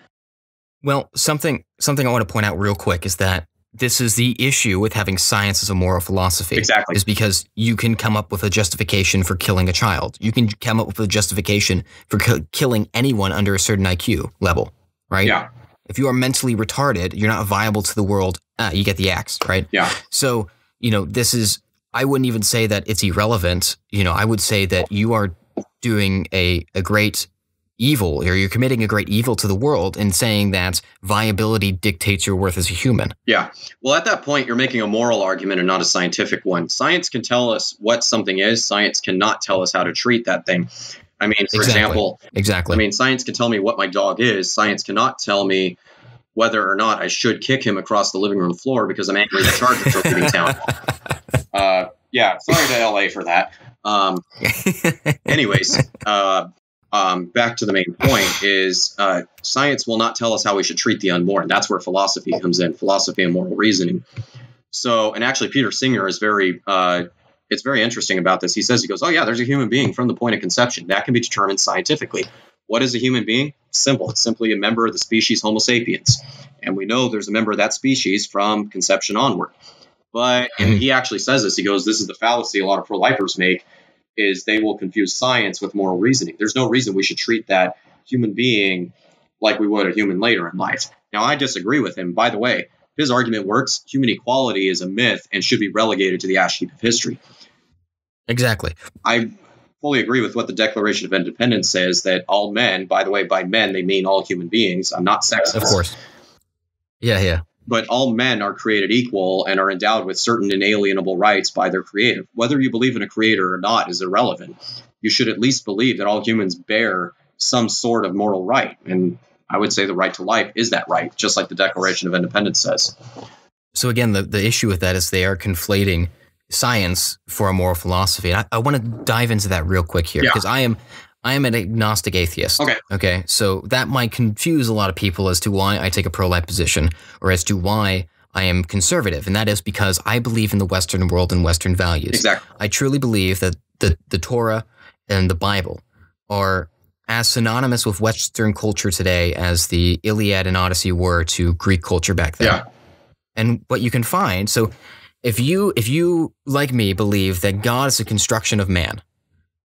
Well, something I want to point out real quick is that this is the issue with having science as a moral philosophy. Exactly. Is because you can come up with a justification for killing a child. You can come up with a justification for killing anyone under a certain IQ level, right? Yeah. If you are mentally retarded, you're not viable to the world. You get the axe, right? Yeah. So, this is, I wouldn't even say that it's irrelevant. I would say that you are doing a great evil, or you're committing a great evil to the world in saying that viability dictates your worth as a human. Yeah. Well, at that point, you're making a moral argument and not a scientific one. Science can tell us what something is. Science cannot tell us how to treat that thing. For example, science can tell me what my dog is. Science cannot tell me whether or not I should kick him across the living room floor because I'm angry the Chargers are leaving town. Sorry to LA for that. Back to the main point is science will not tell us how we should treat the unborn. That's where philosophy comes in, philosophy and moral reasoning. So, and actually Peter Singer is it's very interesting about this. He goes, there's a human being from the point of conception. That can be determined scientifically. What is a human being? Simple. It's simply a member of the species Homo sapiens. And we know there's a member of that species from conception onward. But, and he actually says this, he goes, this is the fallacy a lot of pro-lifers make, is they will confuse science with moral reasoning. There's no reason we should treat that human being like we would a human later in life. Now, I disagree with him. By the way, his argument works. Human equality is a myth and should be relegated to the ash heap of history. Exactly. I fully agree with what the Declaration of Independence says, that all men, by the way, by men, they mean all human beings. I'm not sexist. Of course. Yeah. But all men are created equal and are endowed with certain inalienable rights by their creator. Whether you believe in a creator or not is irrelevant. You should at least believe that all humans bear some sort of moral right. And I would say the right to life is that right, just like the Declaration of Independence says. So again, the issue with that is they are conflating science for a moral philosophy. And I want to dive into that real quick here, because I am an agnostic atheist. Okay. So that might confuse a lot of people as to why I take a pro-life position, or as to why I am conservative, and that is because I believe in the Western world and Western values. Exactly. I truly believe that the Torah and the Bible are as synonymous with Western culture today as the Iliad and Odyssey were to Greek culture back then. Yeah. And what you can find, so if you like me believe that God is a construction of man,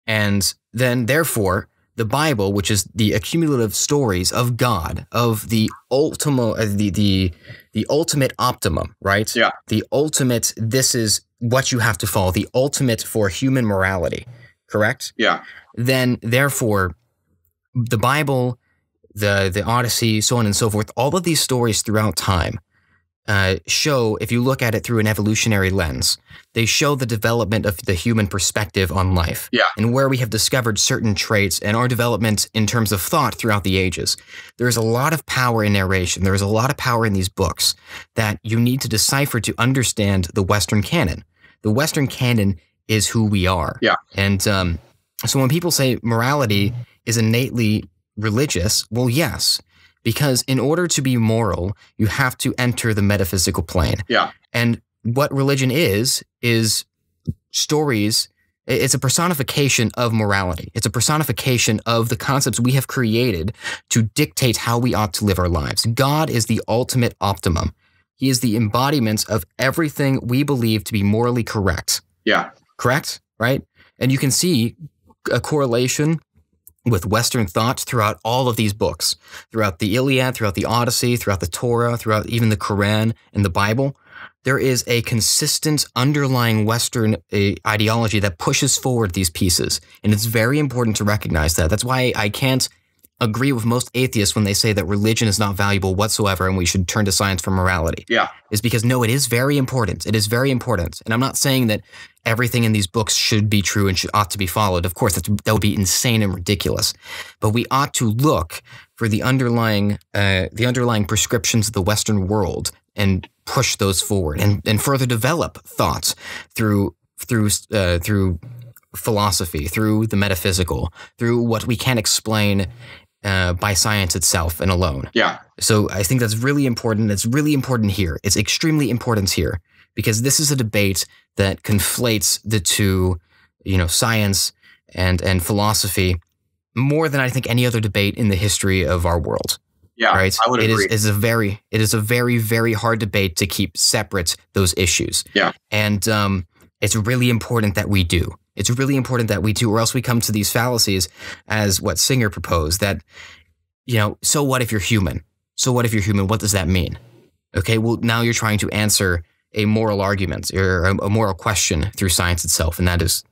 and then therefore the Bible, which is the accumulative stories of God, of the the ultimate optimum, right? Yeah. The ultimate, this is what you have to follow, the ultimate for human morality, correct? Yeah. Then therefore the Bible, the Odyssey, so on and so forth, all of these stories throughout time show, if you look at it through an evolutionary lens, they show the development of the human perspective on life. Yeah. And where we have discovered certain traits and our development in terms of thought throughout the ages. There's a lot of power in narration. There's a lot of power in these books that you need to decipher to understand the Western canon. The Western canon is who we are. Yeah. And so when people say morality is innately religious, well, yes. Because in order to be moral, you have to enter the metaphysical plane. Yeah. And what religion is stories. It's a personification of morality. It's a personification of the concepts we have created to dictate how we ought to live our lives. God is the ultimate optimum. He is the embodiment of everything we believe to be morally correct. Yeah. Correct? Right? And you can see a correlation with Western thought throughout all of these books, throughout the Iliad, throughout the Odyssey, throughout the Torah, throughout even the Quran and the Bible. There is a consistent underlying Western ideology that pushes forward these pieces. And it's very important to recognize that. That's why I can't agree with most atheists when they say that religion is not valuable whatsoever and we should turn to science for morality. Yeah. Is because, no, it is very important. It is very important. And I'm not saying that everything in these books should be true and ought to be followed. Of course, that would be insane and ridiculous. But we ought to look for the underlying prescriptions of the Western world and push those forward and further develop thoughts through philosophy, through the metaphysical, through what we can explain by science itself and alone. Yeah. So I think that's really important. It's really important here. It's extremely important here because this is a debate that conflates the two, science and philosophy more than I think any other debate in the history of our world. Yeah, right. I would agree. It is a very, very hard debate to keep separate those issues. Yeah. And it's really important that we do. It's really important that we do, or else we come to these fallacies as what Singer proposed that, so what if you're human? So what if you're human? What does that mean? Okay, well, now you're trying to answer a moral argument or a moral question through science itself, and that is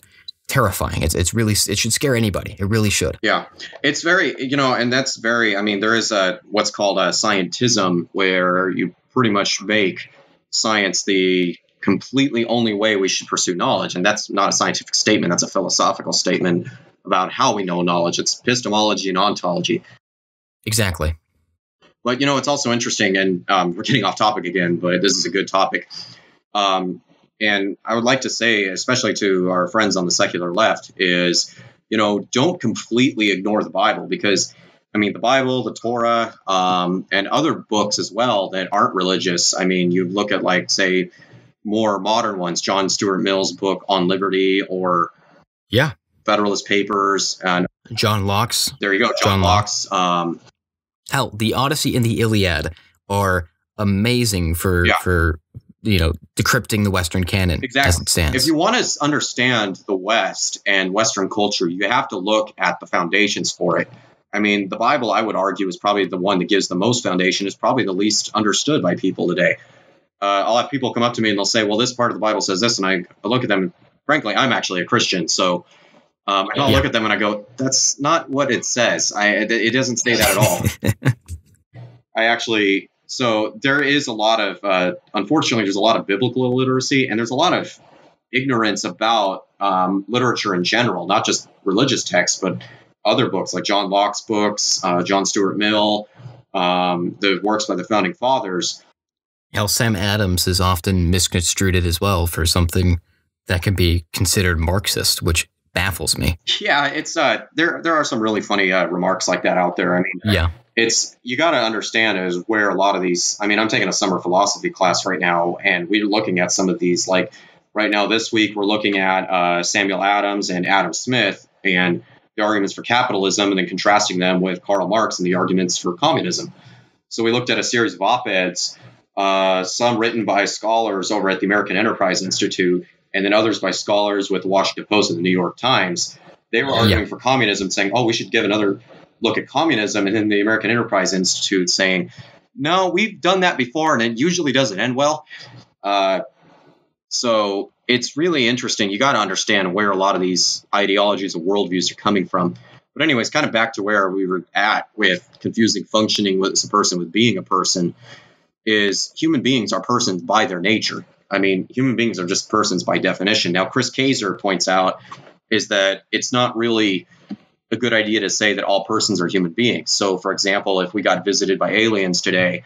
terrifying. It's really, it should scare anybody. It really should. Yeah, it's very, and that's very, there is what's called a scientism where you pretty much make science the completely only way we should pursue knowledge. And that's not a scientific statement. That's a philosophical statement about how we know knowledge. It's epistemology and ontology. Exactly. But, it's also interesting, and we're getting off topic again, but this is a good topic. And I would like to say, especially to our friends on the secular left, is, don't completely ignore the Bible because, the Bible, the Torah, and other books as well that aren't religious. You look at, say, more modern ones, John Stuart Mill's book on liberty or Federalist Papers. And John Locke's. There you go, John Locke's. Hell, the Odyssey and the Iliad are amazing for decrypting the Western canon as it stands. If you want to understand the West and Western culture, you have to look at the foundations for it. The Bible, I would argue, is probably the one that gives the most foundation, is probably the least understood by people today. I'll have people come up to me and they'll say, well, this part of the Bible says this. And I look at them, and frankly, I'm actually a Christian. So I'll look at them and I go, that's not what it says. It doesn't say that at all. So there is a lot of, unfortunately, there's a lot of biblical illiteracy and there's a lot of ignorance about literature in general, not just religious texts, but other books like John Locke's books, John Stuart Mill, the works by the founding fathers. Sam Adams is often misconstrued as well for something that can be considered Marxist, which baffles me. Yeah, it's there are some really funny remarks like that out there. you got to understand is where a lot of these, I mean, I'm taking a summer philosophy class right now, and we're looking at some of these, like right now this week, we're looking at Samuel Adams and Adam Smith and the arguments for capitalism, and then contrasting them with Karl Marx and the arguments for communism. So we looked at a series of op-eds, some written by scholars over at the American Enterprise Institute, and then others by scholars with the Washington Post and the New York Times. They were arguing for communism, saying, oh, we should give another look at communism, and then the American Enterprise Institute saying, no, we've done that before, and it usually doesn't end well. So it's really interesting. You got to understand where a lot of these ideologies and worldviews are coming from. But anyways, kind of back to where we were at with confusing functioning as a person with being a person, is human beings are persons by their nature. I mean, human beings are just persons by definition. Now, Chris Kaiser points out is that it's not really a good idea to say that all persons are human beings. So, for example, if we got visited by aliens today,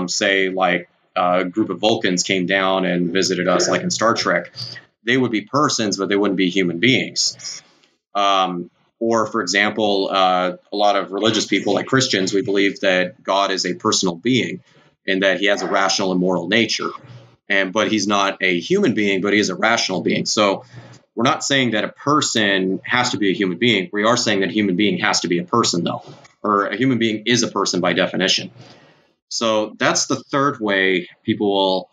say like a group of Vulcans came down and visited us, like in Star Trek, they would be persons, but they wouldn't be human beings. Or, for example, a lot of religious people, like Christians, we believe that God is a personal being and that he has a rational and moral nature. But he's not a human being, but he is a rational being. So we're not saying that a person has to be a human being. We are saying that a human being has to be a person, though, or a human being is a person by definition. So that's the third way people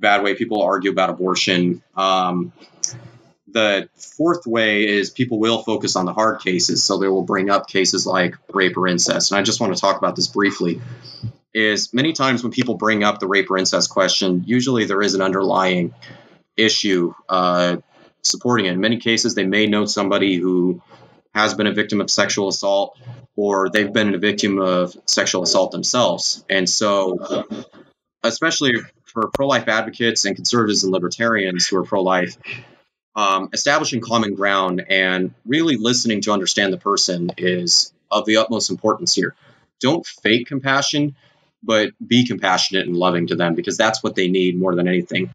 will argue about abortion. The fourth way is people will focus on the hard cases. So they will bring up cases like rape or incest. And I just want to talk about this briefly. Is many times when people bring up the rape or incest question, usually there is an underlying issue supporting it. In many cases, they may know somebody who has been a victim of sexual assault, or they've been a victim of sexual assault themselves. And so, especially for pro-life advocates and conservatives and libertarians who are pro-life, establishing common ground and really listening to understand the person is of the utmost importance here. Don't fake compassion, but be compassionate and loving to them, because that's what they need more than anything.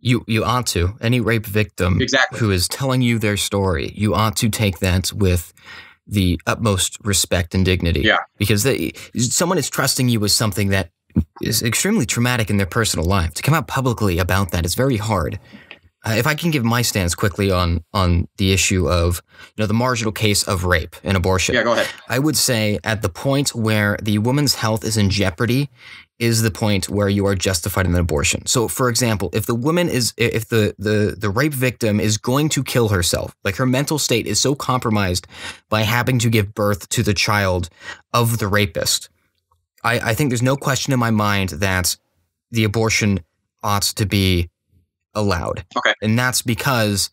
You ought to. Any rape victim who is telling you their story, you ought to take that with the utmost respect and dignity. Yeah. Because someone is trusting you with something that is extremely traumatic in their personal life. To come out publicly about that is very hard. If I can give my stance quickly on the issue of, the marginal case of rape and abortion. Yeah, go ahead. I would say at the point where the woman's health is in jeopardy is the point where you are justified in an abortion. So, for example, if the woman if the rape victim is going to kill herself, like her mental state is so compromised by having to give birth to the child of the rapist, I think there's no question in my mind that the abortion ought to be allowed. Okay. And that's because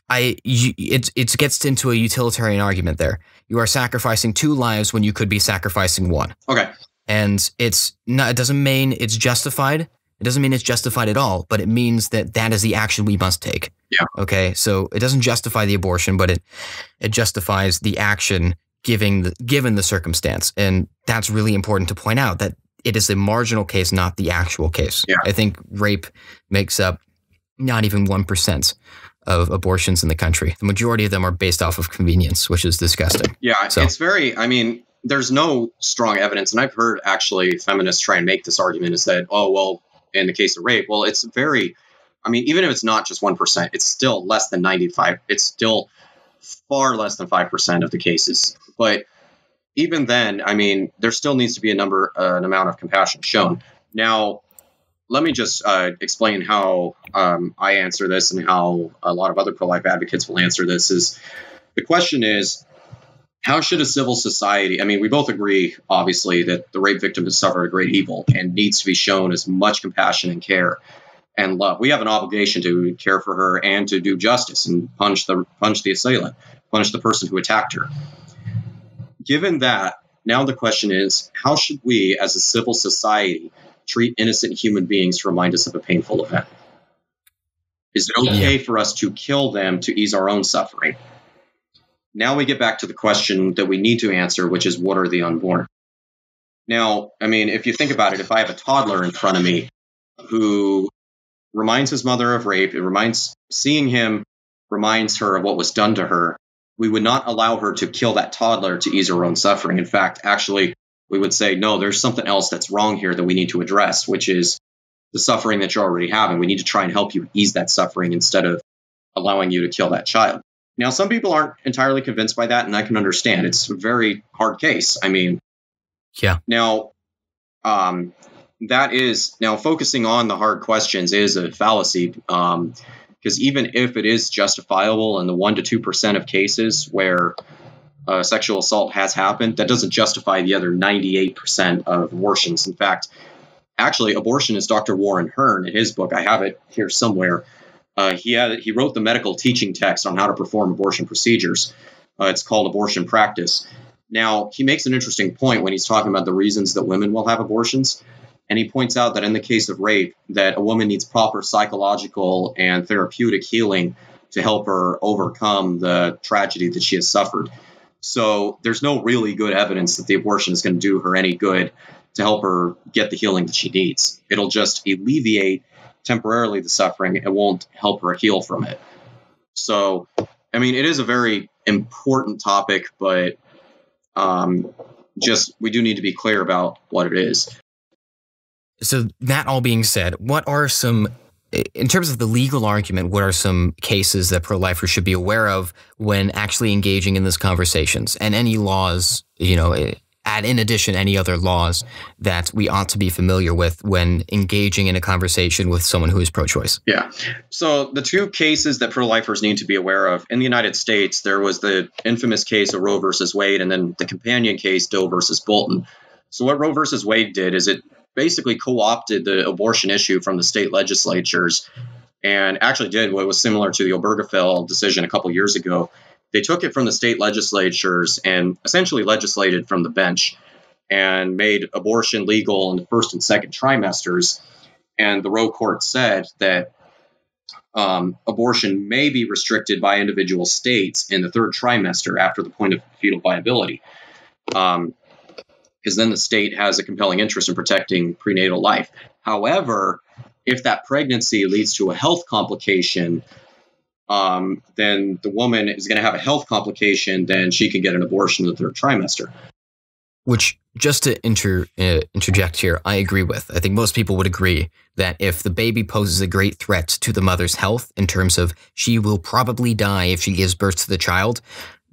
it gets into a utilitarian argument there. You are sacrificing two lives when you could be sacrificing one. Okay. And it doesn't mean it's justified. It doesn't mean it's justified at all, but it means that is the action we must take. Yeah. Okay. So it doesn't justify the abortion, but it justifies the action given the circumstance. And that's really important to point out, that it is a marginal case, not the actual case. Yeah. I think rape makes up not even 1% of abortions in the country. The majority of them are based off of convenience, which is disgusting. Yeah, so it's there's no strong evidence. And I've heard actually feminists try and make this argument is that, oh, well, in the case of rape, well, it's even if it's not just 1%, it's still less than 95. It's still far less than 5% of the cases. But even then, there still needs to be an amount of compassion shown. Now, let me just explain how I answer this and how a lot of other pro-life advocates will answer this. The question is, how should a civil society, we both agree, obviously, that the rape victim has suffered a great evil and needs to be shown as much compassion and care and love. We have an obligation to care for her and to do justice and punish the assailant, punish the person who attacked her. Given that, now the question is, how should we as a civil society treat innocent human beings to remind us of a painful event? Is it okay for us to kill them to ease our own suffering? Now we get back to the question that we need to answer, which is, what are the unborn? Now, if you think about it, if I have a toddler in front of me who reminds his mother of rape, seeing him reminds her of what was done to her, we would not allow her to kill that toddler to ease her own suffering. In fact, actually, we would say, no, there's something else that's wrong here that we need to address, which is the suffering that you're already having. We need to try and help you ease that suffering instead of allowing you to kill that child. Now, some people aren't entirely convinced by that, and I can understand. It's a very hard case. I mean, yeah. Now, focusing on the hard questions is a fallacy, because even if it is justifiable in the 1% to 2% of cases where sexual assault has happened, that doesn't justify the other 98% of abortions. In fact, actually, abortionist Dr. Warren Hearn, in his book, I have it here somewhere, he wrote the medical teaching text on how to perform abortion procedures. It's called Abortion Practice. Now, he makes an interesting point when he's talking about the reasons that women will have abortions. And he points out that in the case of rape, that a woman needs proper psychological and therapeutic healing to help her overcome the tragedy that she has suffered. So there's no really good evidence that the abortion is going to do her any good to help her get the healing that she needs. It'll just alleviate temporarily the suffering. It won't help her heal from it. So, I mean, it is a very important topic, but we do need to be clear about what it is. So that all being said, what are some, in terms of the legal argument, what are some cases that pro-lifers should be aware of when actually engaging in these conversations, and any laws, add in addition any other laws that we ought to be familiar with when engaging in a conversation with someone who is pro-choice? Yeah. So the two cases that pro-lifers need to be aware of in the United States, there was the infamous case of Roe versus Wade, and then the companion case, Doe versus Bolton. So what Roe versus Wade did is it basically co-opted the abortion issue from the state legislatures, and actually did what was similar to the Obergefell decision a couple years ago. They took it from the state legislatures and essentially legislated from the bench and made abortion legal in the first and second trimesters. And the Roe court said that abortion may be restricted by individual states in the third trimester after the point of fetal viability, because then the state has a compelling interest in protecting prenatal life. However, if that pregnancy leads to a health complication, then the woman is going to have a health complication, then she can get an abortion in the third trimester. Which, just to interject here, I agree with. I think most people would agree that if the baby poses a great threat to the mother's health in terms of she will probably die if she gives birth to the child,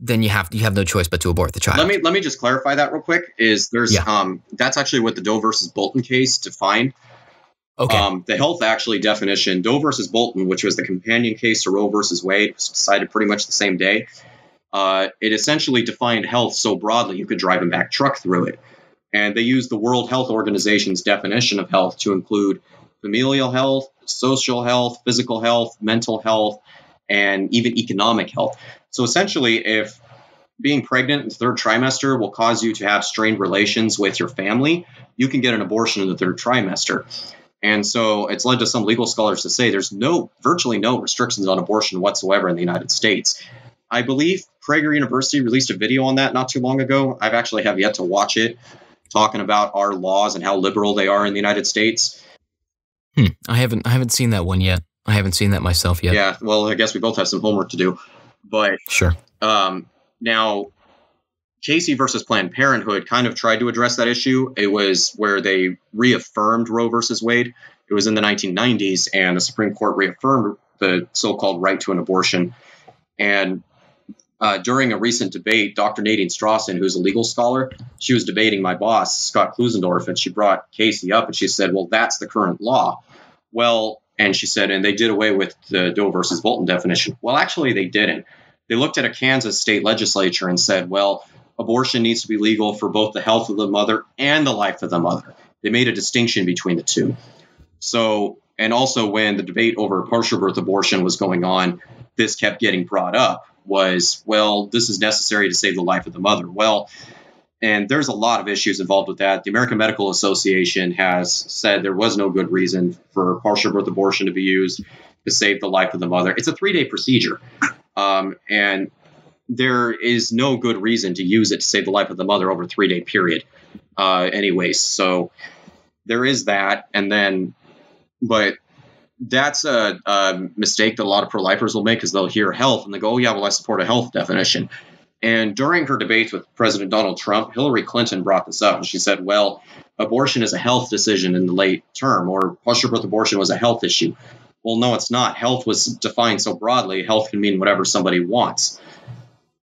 then you have no choice but to abort the child. Let me just clarify that real quick. That's actually what the Doe versus Bolton case defined. Okay. The health definition, Doe versus Bolton, which was the companion case to Roe versus Wade, was decided pretty much the same day. It essentially defined health so broadly you could drive a Mack truck through it. And they used the World Health Organization's definition of health to include familial health, social health, physical health, mental health, and even economic health. So essentially, if being pregnant in the third trimester will cause you to have strained relations with your family, you can get an abortion in the third trimester. And so it's led to some legal scholars to say there's virtually no restrictions on abortion whatsoever in the United States. I believe Prager University released a video on that not too long ago. I've actually have yet to watch it, talking about our laws and how liberal they are in the United States. I haven't seen that one yet. I haven't seen that myself yet. Yeah, well, I guess we both have some homework to do. But sure. Now, Casey versus Planned Parenthood kind of tried to address that issue. It was where they reaffirmed Roe versus Wade. It was in the 1990s, and the Supreme Court reaffirmed the so-called right to an abortion. And during a recent debate, Dr. Nadine Strawson, who's a legal scholar, she was debating my boss, Scott Klusendorf, and she brought Casey up, and she said, well, that's the current law. Well, and she said, and they did away with the Doe versus Bolton definition. Well, actually, they didn't. They looked at a Kansas state legislature and said, well, abortion needs to be legal for both the health of the mother and the life of the mother. They made a distinction between the two. So, and also when the debate over partial birth abortion was going on, this kept getting brought up was, well, this is necessary to save the life of the mother. Well, and there's a lot of issues involved with that. The American Medical Association has said there was no good reason for partial birth abortion to be used to save the life of the mother. It's a 3-day procedure. And there is no good reason to use it to save the life of the mother over a 3-day period. Anyways, so there is that. And then, but That's a mistake that a lot of pro-lifers will make, because they'll hear health and they go, oh, yeah, well, I support a health definition. And during her debates with President Donald Trump, Hillary Clinton brought this up, and she said, well, abortion is a health decision in the late term, or push-to-birth abortion was a health issue. Well, no, it's not. Health was defined so broadly. Health can mean whatever somebody wants.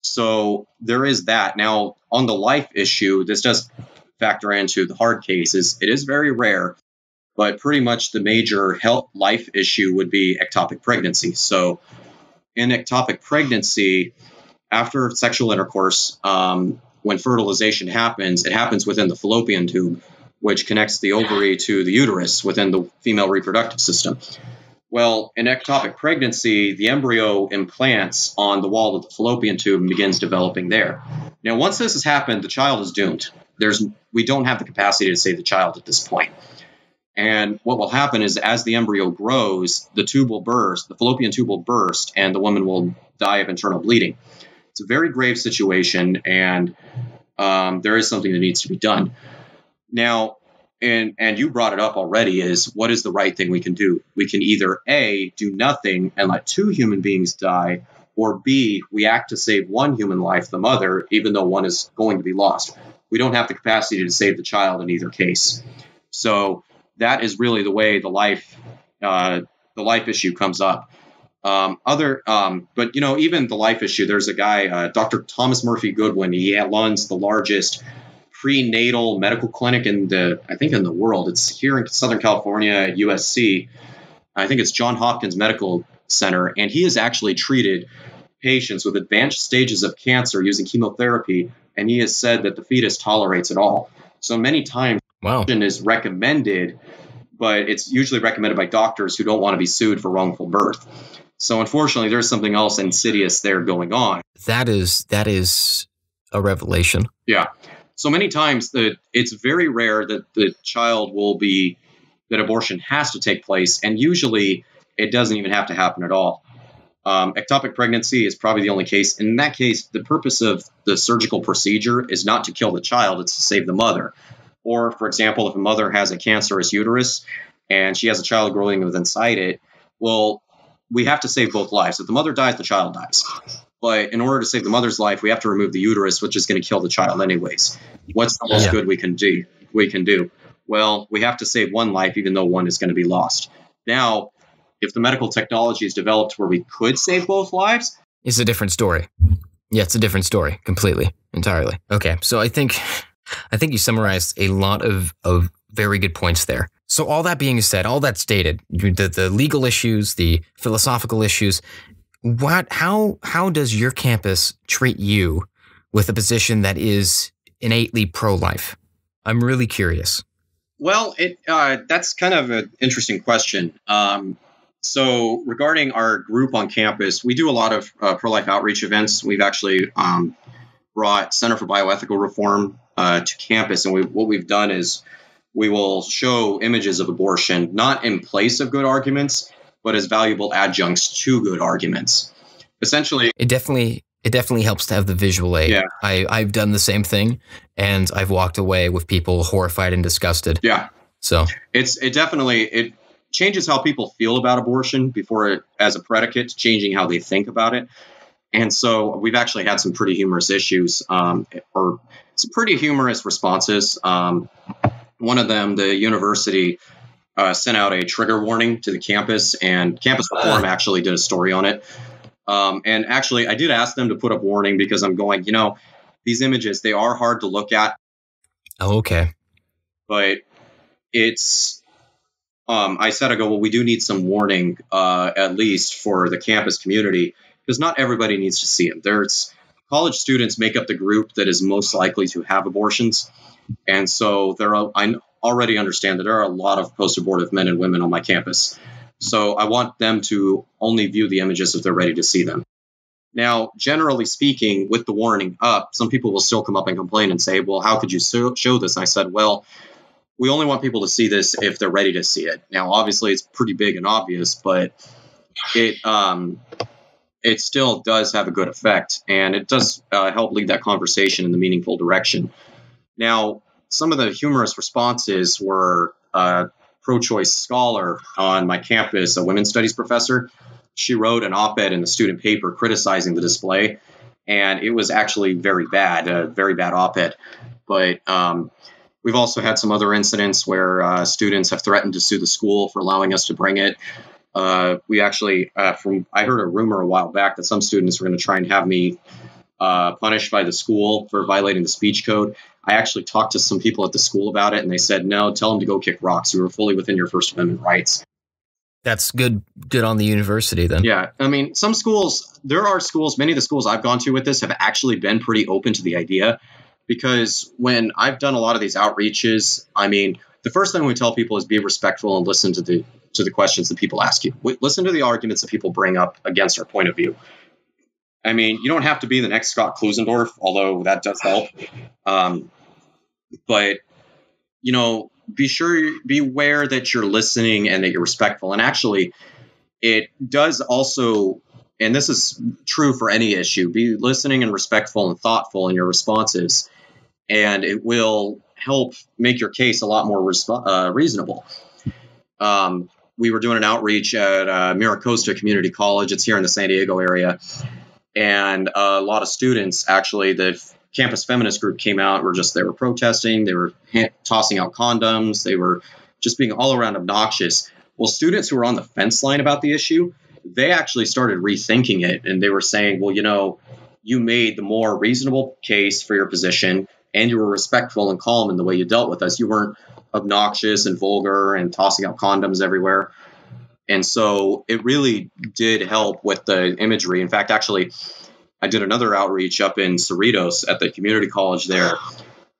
So there is that. Now, on the life issue, this does factor into the hard cases. It is very rare, but pretty much the major health life issue would be ectopic pregnancy. So in ectopic pregnancy, after sexual intercourse, when fertilization happens, it happens within the fallopian tube, which connects the ovary to the uterus within the female reproductive system. Well, in ectopic pregnancy, the embryo implants on the wall of the fallopian tube and begins developing there. Now, once this has happened, the child is doomed. We don't have the capacity to save the child at this point. And what will happen is, as the embryo grows, the tube will burst, the fallopian tube will burst, and the woman will die of internal bleeding. It's a very grave situation, and there is something that needs to be done. Now, and you brought it up already, is what is the right thing we can do? We can either A, do nothing and let 2 human beings die, or B, we act to save 1 human life, the mother, even though 1 is going to be lost. We don't have the capacity to save the child in either case. So that is really the way the life issue comes up. But even the life issue, there's a guy, Dr. Thomas Murphy Goodwin. He runs the largest prenatal medical clinic in the world. It's here in Southern California at USC. I think it's Johns Hopkins Medical Center, and he has actually treated patients with advanced stages of cancer using chemotherapy, and he has said that the fetus tolerates it all. So many times, abortion is recommended, but it's usually recommended by doctors who don't want to be sued for wrongful birth. So unfortunately, there's something else insidious there going on. That is a revelation. Yeah. So many times it's very rare that that abortion has to take place. And usually it doesn't even have to happen at all. Ectopic pregnancy is probably the only case. In that case, the purpose of the surgical procedure is not to kill the child, it's to save the mother. Or, for example, if a mother has a cancerous uterus and she has a child growing inside it, well, we have to save both lives. If the mother dies, the child dies. But in order to save the mother's life, we have to remove the uterus, which is going to kill the child anyways. What's the most good we can do? Well, we have to save 1 life, even though 1 is going to be lost. Now, if the medical technology is developed where we could save both lives, it's a different story. Yeah, it's a different story, completely, entirely. Okay, so I think you summarized a lot of very good points there. So all that being said, all that stated, the legal issues, the philosophical issues, how does your campus treat you with a position that is innately pro-life? I'm really curious. Well, that's kind of an interesting question. So regarding our group on campus, we do a lot of pro-life outreach events. We've actually brought Center for Bioethical Reform to campus, and what we've done is we will show images of abortion, not in place of good arguments, but as valuable adjuncts to good arguments. Essentially, it definitely helps to have the visual aid. Yeah. I've done the same thing, and I've walked away with people horrified and disgusted. Yeah. So it definitely changes how people feel about abortion before it, as a predicate, changing how they think about it. And so we've actually had some pretty humorous issues, or some pretty humorous responses. One of them, the university sent out a trigger warning to the campus, and Campus Reform actually did a story on it. And actually, I did ask them to put up warning because I'm going, these images, they are hard to look at. Oh, okay. But I said, well, we do need some warning, at least for the campus community, because not everybody needs to see it. College students make up the group that is most likely to have abortions. And so I already understand that there are a lot of post-abortive men and women on my campus. So I want them to only view the images if they're ready to see them. Now, generally speaking, with the warning up, some people will still come up and complain and say, well, how could you show this? And I said, well, we only want people to see this if they're ready to see it. Now, obviously, it's pretty big and obvious, but it still does have a good effect, and it does help lead that conversation in the meaningful direction. Now, some of the humorous responses were pro-choice scholar on my campus, a women's studies professor. She wrote an op-ed in the student paper criticizing the display, and it was actually very bad, a very bad op-ed. But we've also had some other incidents where students have threatened to sue the school for allowing us to bring it. We actually, I heard a rumor a while back that some students were going to try and have me punished by the school for violating the speech code. I actually talked to some people at the school about it, and they said, no, tell them to go kick rocks. You were fully within your First Amendment rights. That's good on the university then. Yeah. I mean, some schools, there are schools, many of the schools I've gone to with this have actually been pretty open to the idea, because when I've done a lot of these outreaches, I mean, the first thing we tell people is be respectful and listen to the questions that people ask you. Listen to the arguments that people bring up against our point of view. I mean, you don't have to be the next Scott Klusendorf, although that does help. But, you know, be aware that you're listening and that you're respectful. And actually, it does also, and this is true for any issue, be listening and respectful and thoughtful in your responses, and it will help make your case a lot more reasonable. We were doing an outreach at Miracosta Community College. It's here in the San Diego area. And a lot of students, actually, the campus feminist group came out. They were protesting. They were tossing out condoms. They were just being all around obnoxious. Well, students who were on the fence line about the issue, they actually started rethinking it. And they were saying, well, you know, you made the more reasonable case for your position, and you were respectful and calm in the way you dealt with us. You weren't obnoxious and vulgar and tossing out condoms everywhere. And so it really did help with the imagery. In fact, actually, I did another outreach up in Cerritos at the community college there,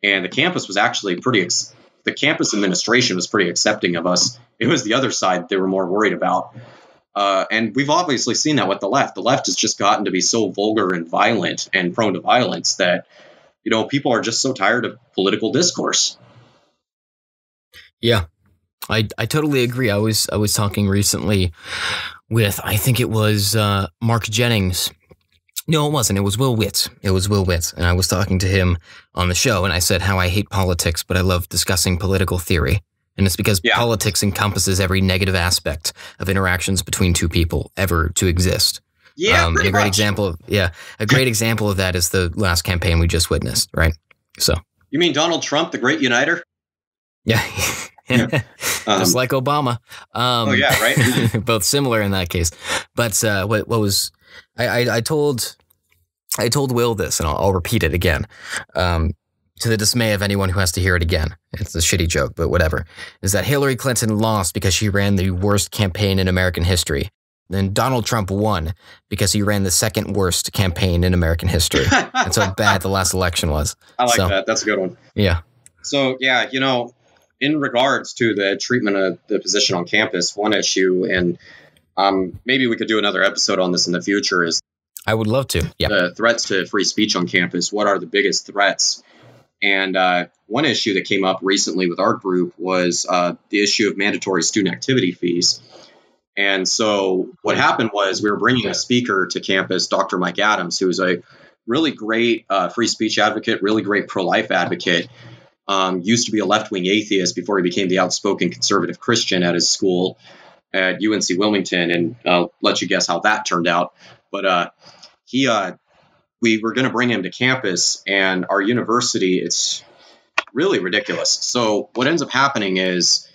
and the campus was actually the campus administration was pretty accepting of us. It was the other side they were more worried about. And we've obviously seen that with the left. The left has just gotten to be so vulgar and violent and prone to violence that, you know, people are just so tired of political discourse. Yeah. I totally agree. I was talking recently with, I think it was Mark Jennings. No, it wasn't. It was Will Witt. And I was talking to him on the show, and I said how I hate politics, but I love discussing political theory. And it's because politics encompasses every negative aspect of interactions between two people ever to exist. Yeah, and a great example of that is the last campaign we just witnessed, right? So you mean Donald Trump, the great uniter? Yeah. Just like Obama. Yeah, right. Both similar in that case. But what was I told Will this, and I'll repeat it again, to the dismay of anyone who has to hear it again. It's a shitty joke, but whatever. Is that Hillary Clinton lost because she ran the worst campaign in American history. Then Donald Trump won because he ran the second worst campaign in American history. That's how bad the last election was. I like that. That's a good one. Yeah. So, yeah, you know, in regards to the treatment of the position on campus, one issue, and maybe we could do another episode on this in the future, is I would love to. Yeah. The threats to free speech on campus. What are the biggest threats? And one issue that came up recently with our group was the issue of mandatory student activity fees. And so what happened was we were bringing a speaker to campus, Dr. Mike Adams, who is a really great free speech advocate, really great pro-life advocate. Used to be a left-wing atheist before he became the outspoken conservative Christian at his school at UNC Wilmington, and I'll let you guess how that turned out. But we were going to bring him to campus, and our university, it's really ridiculous. So what ends up happening is,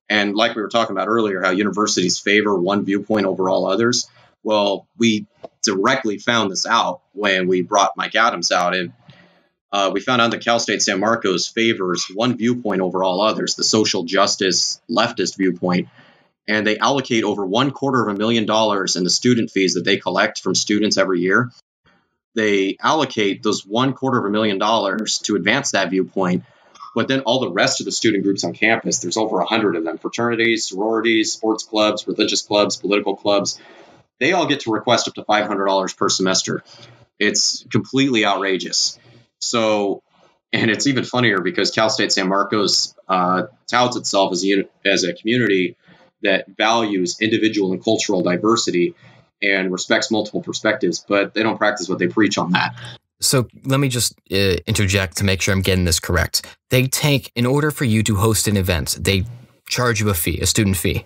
and like we were talking about earlier, how universities favor one viewpoint over all others. Well, we directly found this out when we brought Mike Adams out, and we found out that Cal State San Marcos favors one viewpoint over all others, the social justice leftist viewpoint. And they allocate over $250,000 in the student fees that they collect from students every year. They allocate those $250,000 to advance that viewpoint. But then all the rest of the student groups on campus, there's over 100 of them, fraternities, sororities, sports clubs, religious clubs, political clubs. They all get to request up to $500 per semester. It's completely outrageous. So, and it's even funnier because Cal State San Marcos touts itself as a community that values individual and cultural diversity and respects multiple perspectives, but they don't practice what they preach on that. So let me just interject to make sure I'm getting this correct. They take, in order for you to host an event, they charge you a fee, a student fee.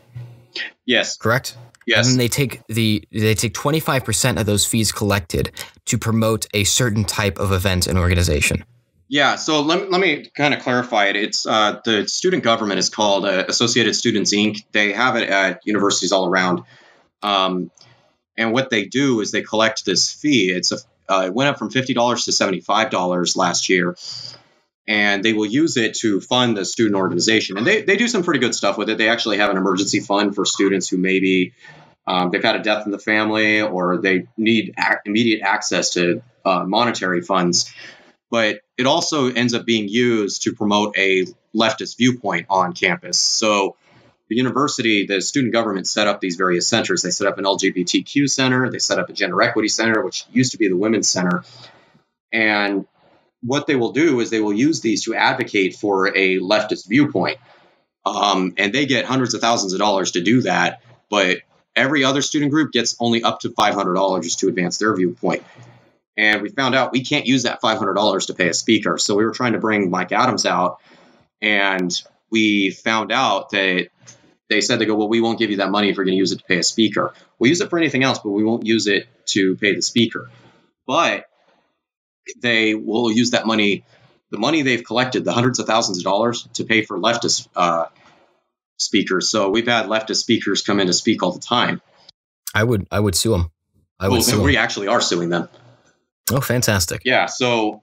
Yes. Correct? Yes. And then they take 25% of those fees collected to promote a certain type of event and organization. Yeah, so let me kind of clarify it. It's the student government is called Associated Students, Inc. They have it at universities all around. And what they do is they collect this fee. It went up from $50 to $75 last year. And they will use it to fund the student organization. And they do some pretty good stuff with it. They actually have an emergency fund for students who maybe they've had a death in the family or they need immediate access to monetary funds. But it also ends up being used to promote a leftist viewpoint on campus. So the university, the student government set up these various centers. They set up an LGBTQ center. They set up a gender equity center, which used to be the women's center. And what they will do is they will use these to advocate for a leftist viewpoint. And they get hundreds of thousands of dollars to do that. But every other student group gets only up to $500 to advance their viewpoint. And we found out we can't use that $500 to pay a speaker. So we were trying to bring Mike Adams out, and we found out that they said, well, we won't give you that money if you're going to use it to pay a speaker. We'll use it for anything else, but we won't use it to pay the speaker. But they will use that money, the money they've collected, the hundreds of thousands of dollars, to pay for leftist speakers. So we've had leftist speakers come in to speak all the time. I would sue them. We actually are suing them. Oh, fantastic. Yeah. So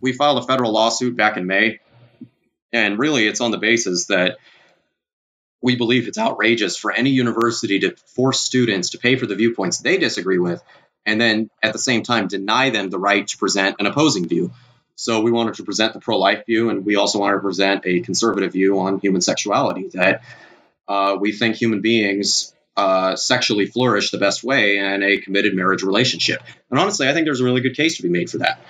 we filed a federal lawsuit back in May. And really, it's on the basis that we believe it's outrageous for any university to force students to pay for the viewpoints they disagree with, and then at the same time deny them the right to present an opposing view. So we wanted to present the pro-life view, and we also wanted to present a conservative view on human sexuality, that we think human beings sexually flourish the best way in a committed marriage relationship. And honestly, I think there's a really good case to be made for that.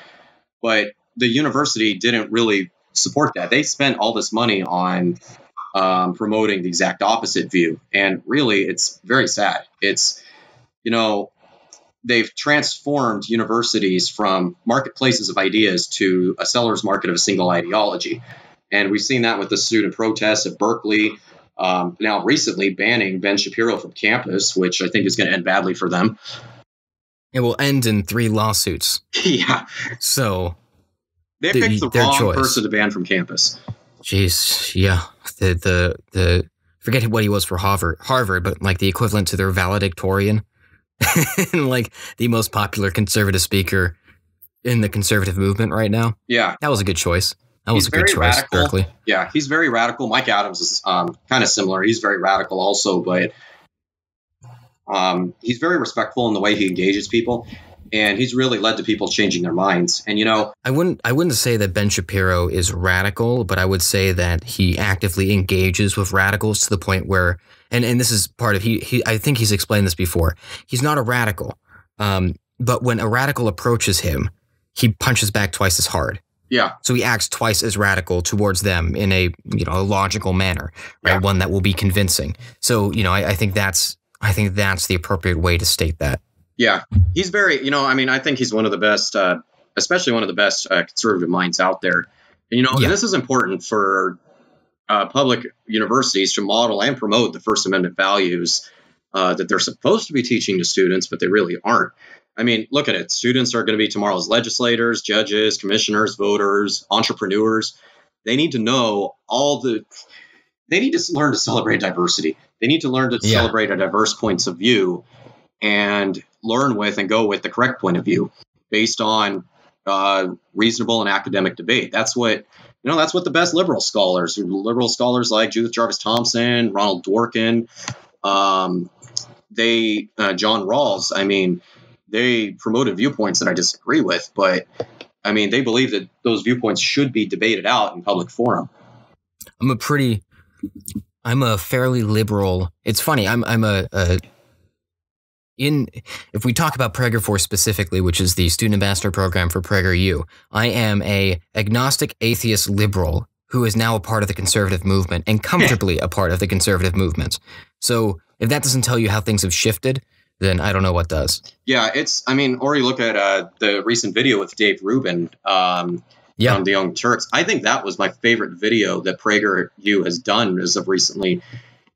But the university didn't really support that. They spent all this money on promoting the exact opposite view. And really, it's very sad. It's, they've transformed universities from marketplaces of ideas to a seller's market of a single ideology. And we've seen that with the student protests at Berkeley. Now, recently banning Ben Shapiro from campus, which I think is going to end badly for them. It will end in 3 lawsuits. Yeah. So they picked the wrong choice. person to ban from campus. Jeez, yeah. The forget what he was for Harvard, but like the equivalent to their valedictorian, and like the most popular conservative speaker in the conservative movement right now. Yeah, that was a good choice. That was a good choice, Berkeley. Yeah, he's very radical. Mike Adams is kind of similar. He's very radical also, but he's very respectful in the way he engages people, and he's really led to people changing their minds. And I wouldn't say that Ben Shapiro is radical, but I would say that he actively engages with radicals to the point where, and this is part of I think he's explained this before. He's not a radical, but when a radical approaches him, he punches back twice as hard. Yeah. So he acts twice as radical towards them in a a logical manner, right? Yeah. One that will be convincing. So I think that's the appropriate way to state that. Yeah, he's very I think he's one of the best, especially one of the best conservative minds out there. And, and this is important for public universities to model and promote the First Amendment values that they're supposed to be teaching to students, but they really aren't. I mean, look at it. Students are going to be tomorrow's legislators, judges, commissioners, voters, entrepreneurs. They need to know they need to learn to celebrate diversity. They need to learn to celebrate a diverse points of view and learn with and go with the correct point of view based on reasonable and academic debate. That's what the best liberal scholars like Judith Jarvis Thompson, Ronald Dworkin, John Rawls, they promoted viewpoints that I disagree with, but they believe that those viewpoints should be debated out in public forum. I'm a fairly liberal. It's funny. If we talk about PragerFORCE specifically, which is the student ambassador program for PragerU, I am a agnostic atheist liberal who is now a part of the conservative movement and comfortably a part of the conservative movement. So if that doesn't tell you how things have shifted, then I don't know what does. Yeah, or you look at the recent video with Dave Rubin. Yeah. from the Young Turks. I think that was my favorite video that PragerU has done as of recently.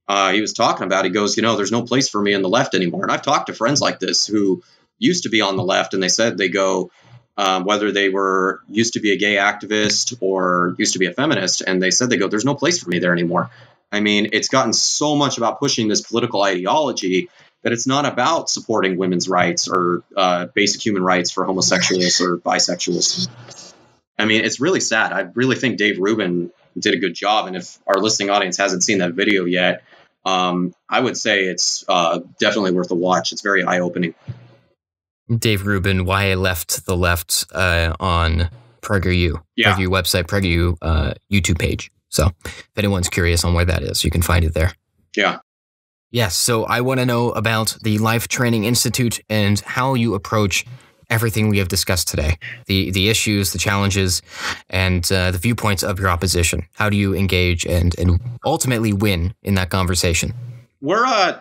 He was talking about, he goes, there's no place for me on the left anymore. And I've talked to friends like this who used to be on the left, and they said they go, whether they used to be a gay activist or used to be a feminist, and they said there's no place for me there anymore. I mean, it's gotten so much about pushing this political ideology that it's not about supporting women's rights or basic human rights for homosexuals or bisexuals. I mean, it's really sad. I really think Dave Rubin did a good job. And if our listening audience hasn't seen that video yet, I would say it's definitely worth a watch. It's very eye-opening. Dave Rubin, Why I Left the Left on PragerU. Yeah. PragerU website, PragerU YouTube page. So if anyone's curious on where that is, you can find it there. Yeah. Yes, so I want to know about the Life Training Institute and how you approach everything we have discussed today. The issues, the challenges, and the viewpoints of your opposition. How do you engage and ultimately win in that conversation? I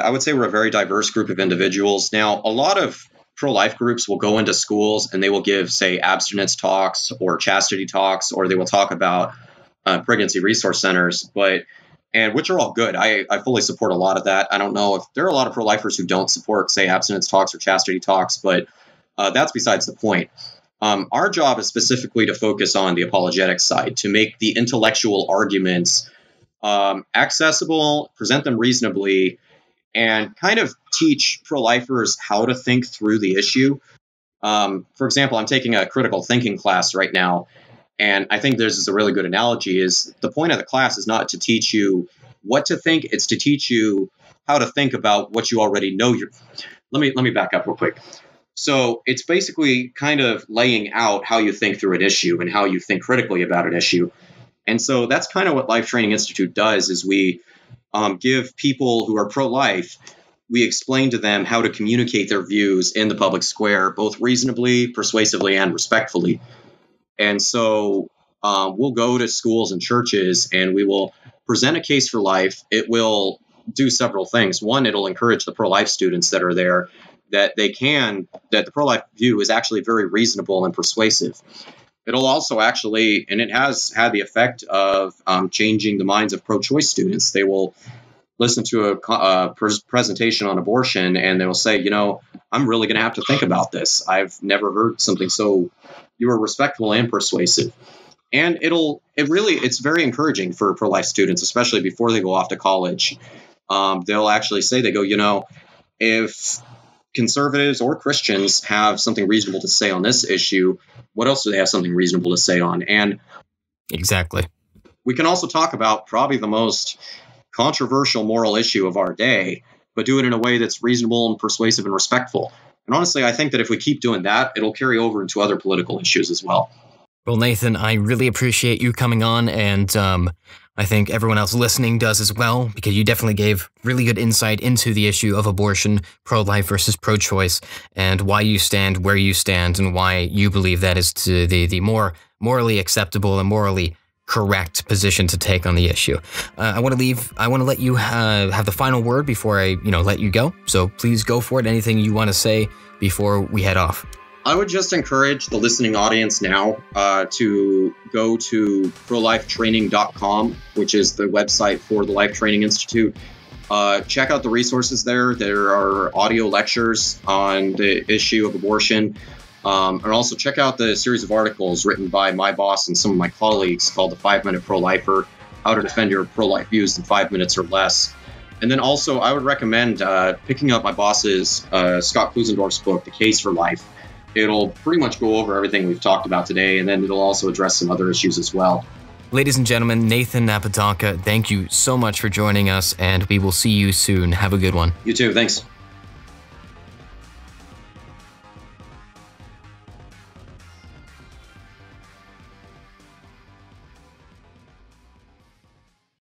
would say we're a very diverse group of individuals. Now, a lot of pro-life groups will go into schools and they will give, say, abstinence talks or chastity talks, or they will talk about pregnancy resource centers, which are all good. I fully support a lot of that. I don't know if there are a lot of pro-lifers who don't support, say, abstinence talks or chastity talks, but that's besides the point. Our job is specifically to focus on the apologetic side, to make the intellectual arguments accessible, present them reasonably, and kind of teach pro-lifers how to think through the issue. For example, I'm taking a critical thinking class right now, and I think this is a really good analogy, is the point of the class is not to teach you what to think, it's to teach you how to think about what you already know. Let me back up real quick. So it's basically kind of laying out how you think through an issue and how you think critically about an issue. And so that's kind of what Life Training Institute does, is we give people who are pro-life, we explain to them how to communicate their views in the public square, both reasonably, persuasively, and respectfully. And so we'll go to schools and churches and we will present a case for life. It will do several things. One, it'll encourage the pro-life students that are there that the pro-life view is actually very reasonable and persuasive. It'll also and it has had the effect of changing the minds of pro-choice students. They will listen to a presentation on abortion and they will say, I'm really going to have to think about this. I've never heard something so you were respectful and persuasive. And it's very encouraging for pro-life students, especially before they go off to college. They'll actually say, if conservatives or Christians have something reasonable to say on this issue, what else do they have something reasonable to say on? And exactly. We can also talk about probably the most controversial moral issue of our day, but do it in a way that's reasonable and persuasive and respectful. And honestly, I think that if we keep doing that, it'll carry over into other political issues as well. Well, Nathan, I really appreciate you coming on, and I think everyone else listening does as well, because you definitely gave really good insight into the issue of abortion, pro-life versus pro-choice, and why you stand where you stand, and why you believe that is the more morally acceptable and morally correct position to take on the issue. I want to let you have the final word before I let you go. So please go for it. Anything you want to say before we head off? I would just encourage the listening audience now to go to prolifetraining.com, which is the website for the Life Training Institute. Check out the resources there. There are audio lectures on the issue of abortion. And also check out the series of articles written by my boss and some of my colleagues called The 5-Minute Pro-Lifer, How to Defend Your Pro-Life Views in 5 Minutes or Less. And then also I would recommend picking up my boss's Scott Klusendorf's book, The Case for Life. It'll pretty much go over everything we've talked about today, and then it'll also address some other issues as well. Ladies and gentlemen, Nathan Apodaca, thank you so much for joining us, and we will see you soon. Have a good one. You too. Thanks.